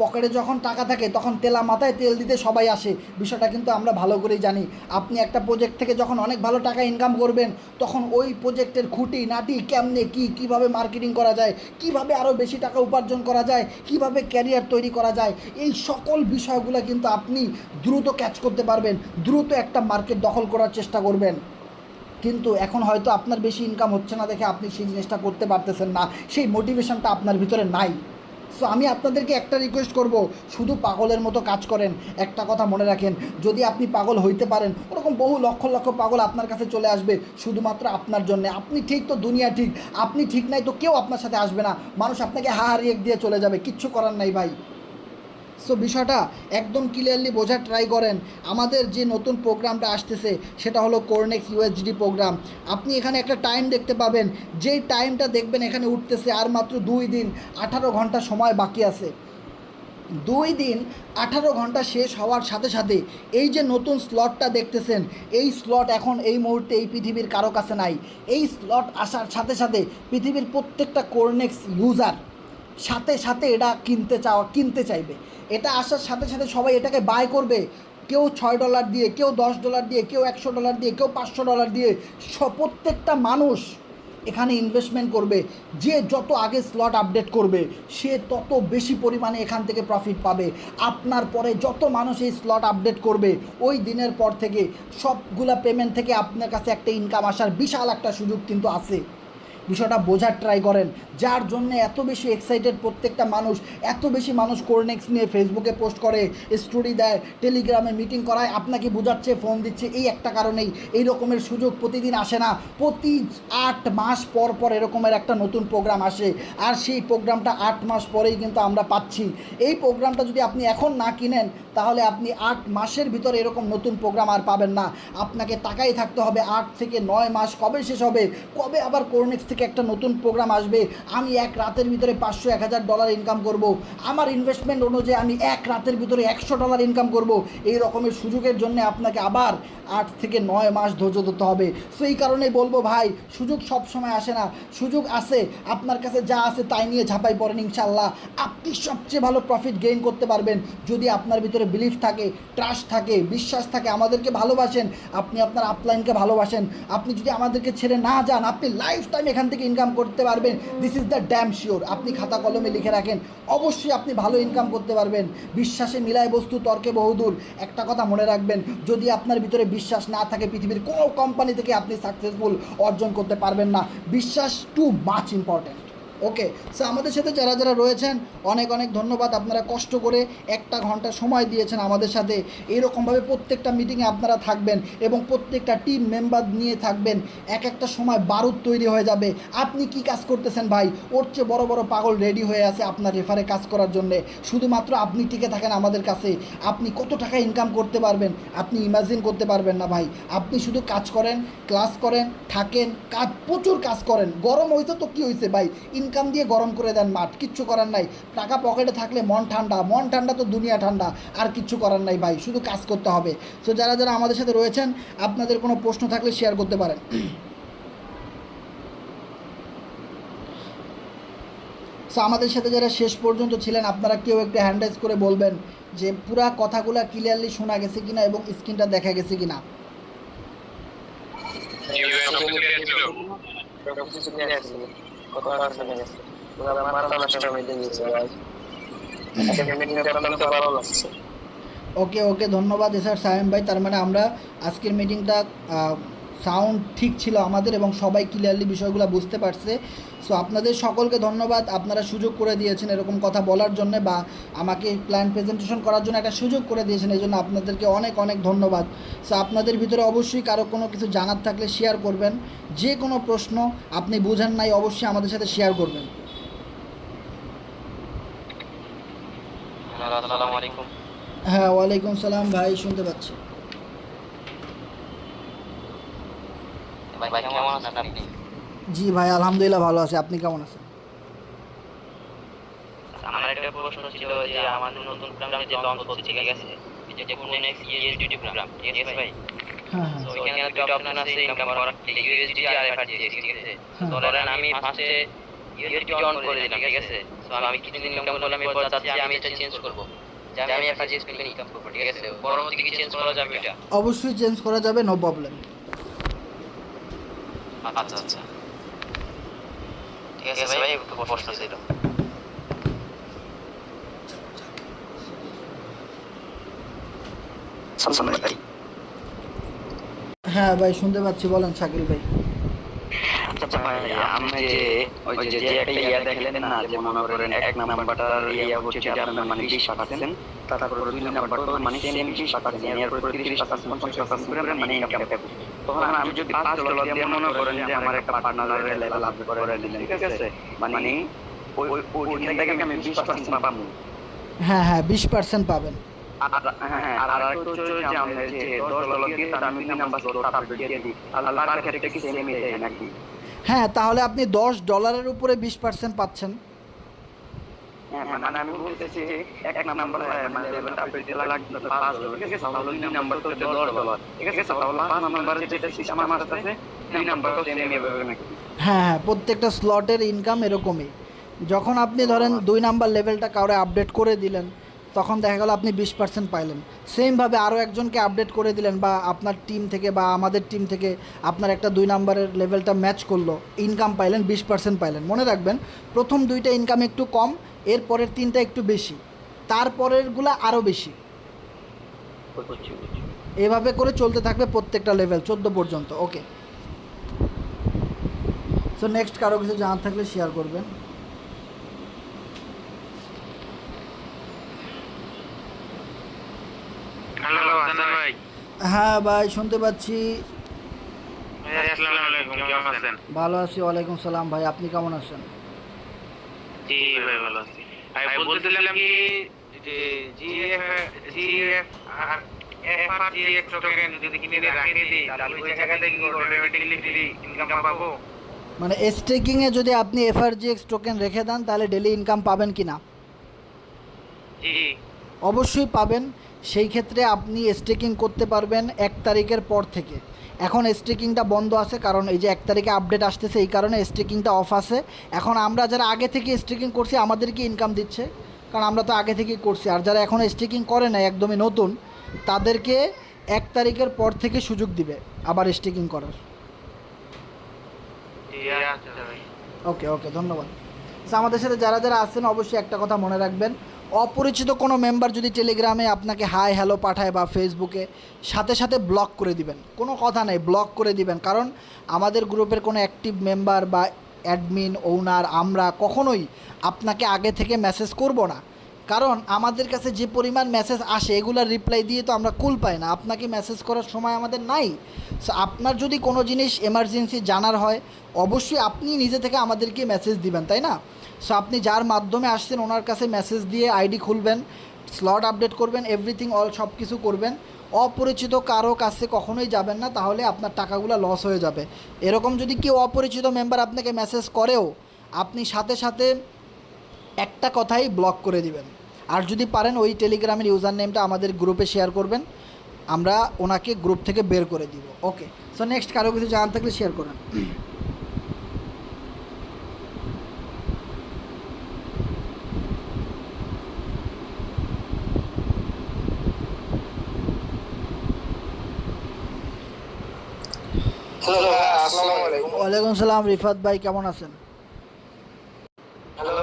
পকেটে যখন টাকা থাকে তখন তেলা মাথায় তেল দিতে সবাই আসে, বিষয়টা কিন্তু আমরা ভালো করেই জানি। আপনি একটা প্রজেক্ট থেকে যখন অনেক ভালো টাকা ইনকাম করবেন, তখন ওই প্রজেক্টের খুঁটি নাটি কেমনে কীভাবে মার্কেটিং করা যায়, কিভাবে আরও বেশি টাকা উপার্জন করা যায়, কিভাবে ক্যারিয়ার তৈরি করা যায়, এই সকল বিষয়গুলো কিন্তু আপনি দ্রুত ক্যাচ করতে পারবেন, দ্রুত একটা মার্কেট দখল করার চেষ্টা করবেন। কিন্তু এখন হয়তো আপনার বেশি ইনকাম হচ্ছে না দেখে আপনি সেই জিনিসটা করতে পারতেছেন না, সেই মোটিভেশনটা আপনার ভিতরে নাই। সো আমি আপনাদেরকে একটা রিকোয়েস্ট করব, শুধু পাগলের মতো কাজ করেন। একটা কথা মনে রাখেন, যদি আপনি পাগল হইতে পারেন, ওরকম বহু লক্ষ লক্ষ পাগল আপনার কাছে চলে আসবে শুধুমাত্র আপনার জন্যে। আপনি ঠিক তো দুনিয়া ঠিক, আপনি ঠিক নাই তো কেউ আপনার সাথে আসবে না, মানুষ আপনাকে রিয়েক্ট দিয়ে চলে যাবে, কিচ্ছু করার নাই ভাই। সো বিষয়টা একদম ক্লিয়ারলি বোঝার ট্রাই করেন। আমাদের যে নতুন প্রোগ্রামটা আসতেছে সেটা হলো কোরনেক্স USDT প্রোগ্রাম। আপনি এখানে একটা টাইম দেখতে পাবেন, যেই টাইমটা দেখবেন এখানে উঠতেছে আর মাত্র 2 দিন 18 ঘন্টা সময় বাকি আছে। 2 দিন 18 ঘন্টা শেষ হওয়ার সাথে সাথে এই যে নতুন স্লটটা দেখতেছেন, এই স্লট এখন এই মুহূর্তে এই পৃথিবীর কারো কাছে নাই। এই স্লট আসার সাথে সাথে পৃথিবীর প্রত্যেকটা কোরনেক্স ইউজার সাথে সাথে এটা কিনতে চাইবে। এটা আসার সাথে সাথে সবাই এটাকে বাই করবে, কেউ $6 দিয়ে, কেউ $10 দিয়ে, কেউ $100 দিয়ে, কেউ $500 দিয়ে। প্রত্যেকটা মানুষ এখানে ইনভেস্টমেন্ট করবে, যে যত আগে স্লট আপডেট করবে সে তত বেশি পরিমাণে এখান থেকে প্রফিট পাবে। আপনার পরে যত মানুষ এই স্লট আপডেট করবে ওই দিনের পর থেকে সবগুলা পেমেন্ট থেকে আপনার কাছে একটা ইনকাম আসার বিশাল একটা সুযোগ কিন্তু আছে। বিষয়টা বোঝার ট্রাই করেন, যার জন্য এত বেশি এক্সাইটেড প্রত্যেকটা মানুষ, এত বেশি মানুষ কোরনেক্স নিয়ে ফেসবুকে পোস্ট করে, স্টোরি দেয়, টেলিগ্রামে মিটিং করায়, আপনাকে বোঝাচ্ছে, ফোন দিচ্ছে, এই একটা কারণেই। এই রকমের সুযোগ প্রতিদিন আসে না, প্রতি 8 মাস পর পর এরকমের একটা নতুন প্রোগ্রাম আসে, আর সেই প্রোগ্রামটা 8 মাস পরেই কিন্তু আমরা পাচ্ছি। এই প্রোগ্রামটা যদি আপনি এখন না কিনেন তাহলে আপনি 8 মাসের ভিতরে এরকম নতুন প্রোগ্রাম আর পাবেন না। আপনাকে তাকাই থাকতে হবে 8 থেকে 9 মাস কবে শেষ হবে, কবে আবার কোরনেক্স থেকে একটা নতুন প্রোগ্রাম আসবে, আমি এক রাতের ভিতরে $500-1000 ইনকাম করব, আমার ইনভেস্টমেন্ট অনুযায়ী আমি এক রাতের ভিতরে $100 ইনকাম করব। এই রকমের সুযোগের জন্য আপনাকে আবার 8 থেকে 9 মাস ধৈর্য ধরতে হবে। সো এই কারণেই বলবো ভাই, সুযোগ সব সময় আসে না, সুযোগ আসে, আপনার কাছে যা আছে তাই নিয়ে ঝাঁপাই পড়েন, ইনশাল্লাহ আপনি সবচেয়ে ভালো প্রফিট গেইন করতে পারবেন যদি আপনার ভিতরে বিলিফ থাকে, ট্রাস্ট থাকে, বিশ্বাস থাকে, আমাদেরকে ভালোবাসেন, আপনি আপনার আপলাইনকে ভালোবাসেন, আপনি যদি আমাদেরকে ছেড়ে না যান আপনি লাইফ টাইম এখান থেকে ইনকাম করতে পারবেন। This is the damn sure. আপনি খাতা কলমে লিখে রাখেন, অবশ্যই আপনি ভালো ইনকাম করতে পারবেন। বিশ্বাসে মিলায় বস্তু, তর্কে বহুদূর। একটা কথা মনে রাখবেন, যদি আপনার ভিতরে বিশ্বাস না থাকে পৃথিবীর কোনো কোম্পানি থেকে আপনি সাকসেসফুল অর্জন করতে পারবেন না। বিশ্বাস টু মাচ ইম্পর্ট্যান্ট। ওকে, সো আমাদের সাথে যারা যারা রয়েছেন অনেক অনেক ধন্যবাদ। আপনারা কষ্ট করে 1 ঘন্টা সময় দিয়েছেন আমাদের সাথে। এইরকমভাবে প্রত্যেকটা মিটিংয়ে আপনারা থাকবেন এবং প্রত্যেকটা টিম মেম্বার নিয়ে থাকবেন। একটা সময় বারুদ তৈরি হয়ে যাবে। আপনি কি কাজ করতেছেন ভাই, ওর চেয়ে বড় বড় পাগল রেডি হয়ে আছে আপনার রেফারে কাজ করার জন্যে। শুধুমাত্র আপনি টিকে থাকেন আমাদের কাছে। আপনি কত টাকা ইনকাম করতে পারবেন আপনি ইমাজিন করতে পারবেন না ভাই। আপনি শুধু কাজ করেন, ক্লাস করেন, থাকেন, কাজ, প্রচুর কাজ করেন। গরম হয়েছে তো কী হয়েছে ভাই, ইনকাম দিয়ে গরম করে দেন মাঠ, কিচ্ছু করার নাই। টাকা পকেটে থাকলে মন ঠান্ডা, মন ঠান্ডা তো দুনিয়া ঠান্ডা, আর কিচ্ছু করার নাই ভাই, শুধু কাজ করতে হবে। সো যারা যারা আমাদের সাথে রয়েছেন আপনাদের কোনো প্রশ্ন থাকলে শেয়ার করতে পারেন। সো আমাদের সাথে যারা শেষ পর্যন্ত ছিলেন আপনারা কেউ একটু হ্যান্ড রাইজ করে বলবেন যে পুরা কথাগুলো ক্লিয়ারলি শোনা গেছে কিনা এবং স্ক্রিনটা দেখা গেছে কিনা। ওকে ওকে, ধন্যবাদ স্যার সায়েম ভাই। তার মানে আমরা আজকের মিটিংটা সাউন্ড ঠিক ছিল আমাদের এবং সবাই ক্লিয়ারলি বিষয়গুলো বুঝতে পারছে। সো আপনাদের সকলকে ধন্যবাদ, আপনারা সুযোগ করে দিয়েছেন এরকম কথা বলার জন্য বা আমাকে প্ল্যান প্রেজেন্টেশন করার জন্য একটা সুযোগ করে দিয়েছেন, এই জন্য আপনাদেরকে অনেক অনেক ধন্যবাদ। সো আপনাদের ভিতরে অবশ্যই কারো কোনো কিছু জানার থাকলে শেয়ার করবেন। যে কোনো প্রশ্ন আপনি বুঝেন নাই অবশ্যই আমাদের সাথে শেয়ার করবেন। আসসালামু আলাইকুম। হ্যাঁ, ওয়ালাইকুম সালাম ভাই, শুনতে পাচ্ছি। ভাই কেমন আছেন আপনি? জি ভাই, আলহামদুলিল্লাহ ভালো আছে। আপনি কেমন আছেন? আমার একটা প্রশ্ন ছিল যে আমাদের নতুন প্রোগ্রাম যে লঞ্চ হচ্ছে, ঠিক আছে, এই যে কোরনেক্স ইউএসডিটি প্রোগ্রাম, ঠিক আছে ভাই? হ্যাঁ হ্যাঁ তো এখানে একটা অপশন আছে ইনকাম করার, ইউএসডি আর এফআরজিএস, ঠিক আছে? তো ধরেন আমি ফার্স্টে ইউএসডি অন করে দিলাম, ঠিক আছে? তো আমি কিছুদিন ইনকাম করলাম, এরপর চাচ্ছি আমি এটা চেঞ্জ করব, যে আমি এফআরজিএস পেলে ইনকাম করব, ঠিক আছে? পরবর্তীতে কি চেঞ্জ করা যাবে এটা? অবশ্যই চেঞ্জ করা যাবে, নো প্রবলেম। আচ্ছা আচ্ছা, ঠিক আছে ভাই, একটু প্রশ্ন ছিল। হ্যাঁ ভাই, শুনতে পাচ্ছি, বলেন শাকিল ভাই। আচ্ছা ভাই, আমি যে ওই যে একটা ইয়া দেখলেন না, যে মনে করেন এক নাম্বারটার ইয়া হচ্ছে যে আপনার মানে 20%, তারপর 2 নাম্বারটা মানে সেম 20%, এরপর 30%, 50% করে মানে ইনকাম পাবো। তখন আমি যদি $5 দিয়ে মনে করেন যে আমার একটা পার্টনারের লেভেল আপ করে দিলেন, ঠিক আছে? মানে ওইখান থেকে আমি 20% পাবো। হ্যাঁ হ্যাঁ, 20% পাবেন। আর আরেকটা হচ্ছে যে আমরা যে $10 দিয়ে তার আমি 2 নাম্বার স্লট আপডেট দিয়ে দিই, আর তার ক্ষেত্রে কি সেমই দেয় নাকি? হ্যাঁ, তাহলে আপনি $10 উপরে 20% পাচ্ছেন। হ্যাঁ, মানে আমি বলতেছি যে এক নাম্বার মানে লেভেলটা আপডেট দিতে লাগবে $5, ঠিক আছে? তাহলে 2 নাম্বার তো হচ্ছে $10, ঠিক আছে? তাহলে 5 নাম্বারের যেটা সিস্টেম আমার আছে 2 নাম্বারটা সেম এভাবে নাকি? হ্যাঁ হ্যাঁ, প্রত্যেকটা স্লটের ইনকাম এরকমই। যখন আপনি ধরেন 2 নাম্বার লেভেলটা কাউরে আপডেট করে দিলেন, তখন দেখা গেল আপনি 20% পাইলেন। সেমভাবে আরও একজনকে আপডেট করে দিলেন, বা আপনার টিম থেকে বা আমাদের টিম থেকে আপনার একটা 2 নাম্বারের লেভেলটা ম্যাচ করলো, ইনকাম পাইলেন, 20% পাইলেন। মনে রাখবেন, প্রথম 2টা ইনকাম একটু কম, এর পরের 3টা একটু বেশি, তারপরেরগুলো আরও বেশি। এভাবে করে চলতে থাকবে প্রত্যেকটা লেভেল 14 পর্যন্ত। ওকে, সো নেক্সট কারো কিছু জানার থাকলে শেয়ার করবেন। হ্যালো হাসান ভাই। হ্যাঁ ভাই, শুনতে পাচ্ছি। আসসালামু আলাইকুম, কেমন আছেন? ভালো আছি, ওয়ালাইকুম সালাম। ভাই আপনি কেমন আছেন? জি ভাই, ভালো আছি। ভাই বলতেছিলাম কি যে জিএফ আর এফআরজিএক্স টোকেন যদি কিনে রাখে দিই তাহলে ওই জায়গা থেকে কি অটোমেটিক্যালি ফ্রি ইনকাম পাবো? মানে স্টেকিংয়ে যদি আপনি এফআরজিএক্স টোকেন রেখে দেন তাহলে ডেলি ইনকাম পাবেন কি না? জি অবশ্যই পাবেন। সেই ক্ষেত্রে আপনি স্টেকিং করতে পারবেন 1 তারিখের পর থেকে। এখন স্টেকিংটা বন্ধ আছে, কারণ এই যে 1 তারিখে আপডেট আসতেছে, এই কারণে স্টেকিংটা অফ আছে। এখন আমরা যারা আগে থেকে স্টেকিং করছি আমাদেরকে ইনকাম দিচ্ছে, কারণ আমরা তো আগে থেকেই করছি। আর যারা এখন স্টেকিং করে না, একদমই নতুন, তাদেরকে 1 তারিখের পর থেকে সুযোগ দিবে আবার স্টেকিং করার। জি আচ্ছা ভাই। ওকে ওকে, ধন্যবাদ। আচ্ছা, আমাদের সাথে যারা যারা আছেন অবশ্যই একটা কথা মনে রাখবেন, অপরিচিত কোনো মেম্বার যদি টেলিগ্রামে আপনাকে হাই হ্যালো পাঠায় বা ফেসবুকে, সাথে সাথে ব্লক করে দিবেন। কোনো কথা নেই, ব্লক করে দিবেন। কারণ আমাদের গ্রুপের কোনো অ্যাক্টিভ মেম্বার বা অ্যাডমিন ওনার আমরা কখনোই আপনাকে আগে থেকে মেসেজ করব না। কারণ আমাদের কাছে যে পরিমাণ মেসেজ আসে এগুলার রিপ্লাই দিয়ে তো আমরা কুল পাই না, আপনাকে মেসেজ করার সময় আমাদের নাই। সো আপনার যদি কোনো জিনিস এমার্জেন্সি জানার হয় অবশ্যই আপনি নিজে থেকে আমাদেরকে মেসেজ দিবেন, তাই না? সো আপনি যার মাধ্যমে আসছেন ওনার কাছে মেসেজ দিয়ে আইডি খুলবেন, স্লট আপডেট করবেন, এভরিথিং অল সব কিছু করবেন। অপরিচিত কারো কাছে কখনোই যাবেন না, তাহলে আপনার টাকাগুলো লস হয়ে যাবে। এরকম যদি কেউ অপরিচিত মেম্বার আপনাকে মেসেজ করেও আপনি সাথে সাথে একটা কথাই ব্লক করে দিবেন। আর যদি পারেন ওই টেলিগ্রামের ইউজার নেমটা আমাদের গ্রুপে শেয়ার করবেন, আমরা ওনাকে গ্রুপ থেকে বের করে দিব। ওকে, সো নেক্সট কারো কিছু জানার থাকলে শেয়ার করেন। হ্যালো ভাই, আসসালামু আলাইকুম। ওয়ালাইকুম সালাম। রিফাত ভাই কেমন আছেন? হ্যালো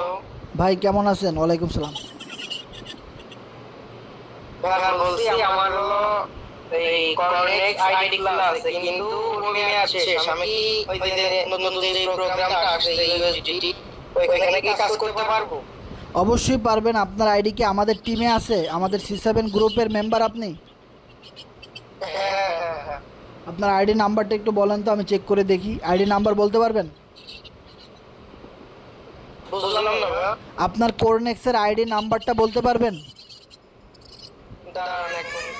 ভাই কেমন আছেন? ওয়ালাইকুম সালাম। ভাই, বলছি আমার হলো এই কনেক্ট আইডি গুলো আছে কিন্তু রুমে আছে। আমি কি ওই যে নতুন যে প্রোগ্রামটা আসছে ইউএসডিটি ওইখানে কি কাজ করতে পারবো? অবশ্যই পারবেন। আপনার আইডি কি আমাদের টিমে আছে? আমাদের C7 গ্রুপের মেম্বার আপনি? হ্যাঁ, আপনার আইডি নাম্বারটা একটু বলেন তো, আমি চেক করে দেখি। আইডি নাম্বার বলতে পারবেন? বুঝলাম না ভাই। আপনার কোরনেক্সের আইডি নাম্বারটা বলতে পারবেন? দাঁড়ান এক মিনিট।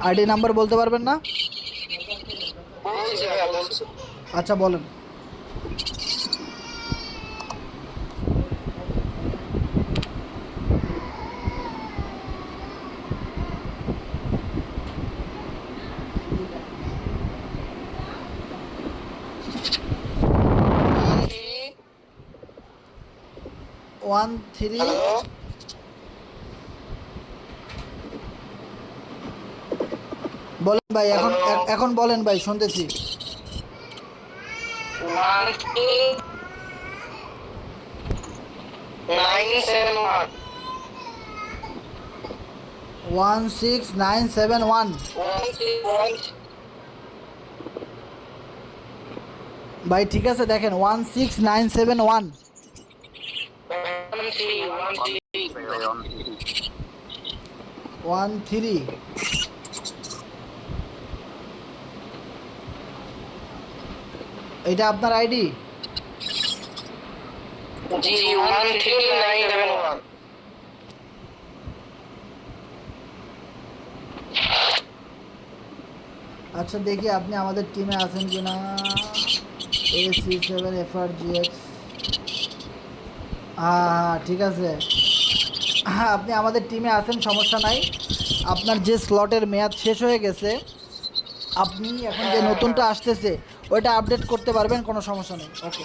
আইডি নাম্বার বলতে পারবেন না? বলছি ভাই, বলছি। আচ্ছা বলেন। ওয়ান থ্রি হ্যালো বলেন ভাই, এখন বলেন ভাই, শুনতেছি। 13971 16971। 131 ভাই ঠিক আছে, দেখেন 16971 13। এটা আপনার আইডি? জি 13971। আচ্ছা দেখি আপনি আমাদের টিমে আছেন কিনা। AC7 FRGX, হ্যাঁ ঠিক আছে। হ্যাঁ আপনি আমাদের টিমে আছেন, সমস্যা নাই। আপনার যে স্লটের মেয়াদ শেষ হয়ে গেছে, আপনি এখন যে নতুনটা আসতেছে ওইটা আপডেট করতে পারবেন, কোনো সমস্যা নেই। ওকে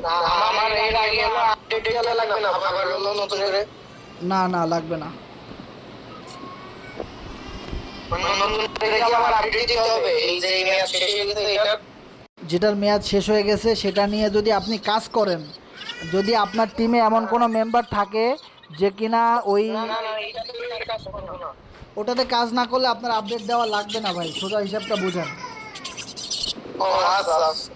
না, আমার এর আগে হলো আপডেট দেওয়া লাগবে না, আবার হলো নতুন করে না না লাগবে না। নতুন করে কি আবার আপডেট দিতে হবে? এই যে ম্যাচ শেষ হয়ে গেছে এটা যেটার মেয়াদ শেষ হয়ে গেছে সেটা নিয়ে যদি আপনি কাজ করেন, যদি আপনার টিমে এমন কোনো মেম্বার থাকে যে কিনা ওই না না না, এটা তো আমি কাজ করবো না। ওটাতে কাজ না করলে আপনার আপডেট দেওয়া লাগবে না ভাই, সোজা হিসাবটা বুঝেন। ও আচ্ছা আচ্ছা।